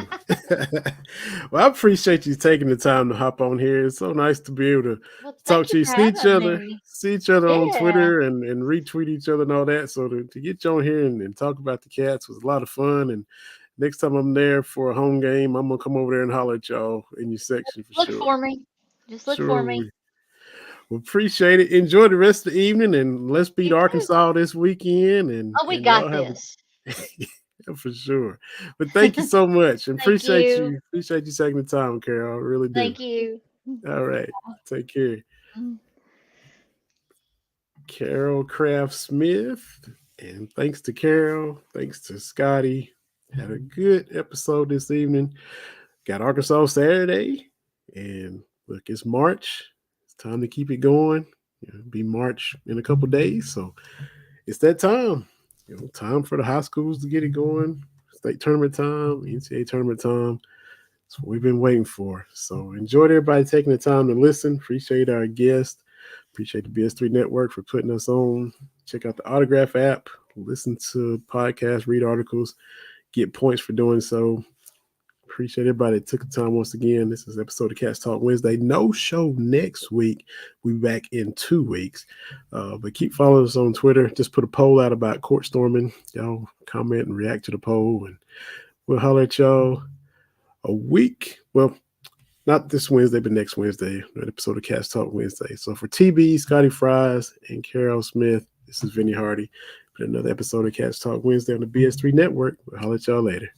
Well, I appreciate you taking the time to hop on here. It's so nice to be able to Well, talk thank to you you, for having me. see each other on Yeah. Twitter and retweet each other and all that. So to get you on here and talk about the Cats was a lot of fun. And next time I'm there for a home game, I'm gonna come over there and holler at y'all in your section for Look sure. for me. Just look Sure for we me. well, appreciate it. Enjoy the rest of the evening and let's beat You too. Arkansas this weekend Oh, we and y'all got have this. yeah, for sure. But thank you so much and Thank you. appreciate you taking the time, Carol. I really do. Thank you. All right. Take care. Mm. Carol Kraft Smith. And thanks to Carol. Thanks to Scotty. Had a good episode this evening. Got Arkansas Saturday. And look, it's March. It's time to keep it going. It'll be March in a couple days. So it's that time. Time for the high schools to get it going. State tournament time, NCAA tournament time. That's what we've been waiting for. So enjoyed everybody taking the time to listen. Appreciate our guest. Appreciate the BS3 Network for putting us on. Check out the Autograph app. Listen to podcasts, read articles, get points for doing so. Appreciate everybody that took the time once again. This is episode of Cats Talk Wednesday. No show next week. We'll be back in 2 weeks. But keep following us on Twitter. Just put a poll out about court storming. Y'all comment and react to the poll. And we'll holler at y'all a week. Well, not this Wednesday, but next Wednesday. An episode of Cats Talk Wednesday. So for TB, Scotty Fries, and Carol Smith, this is Vinny Hardy. But another episode of Cats Talk Wednesday on the BS3 Network. We'll holler at y'all later.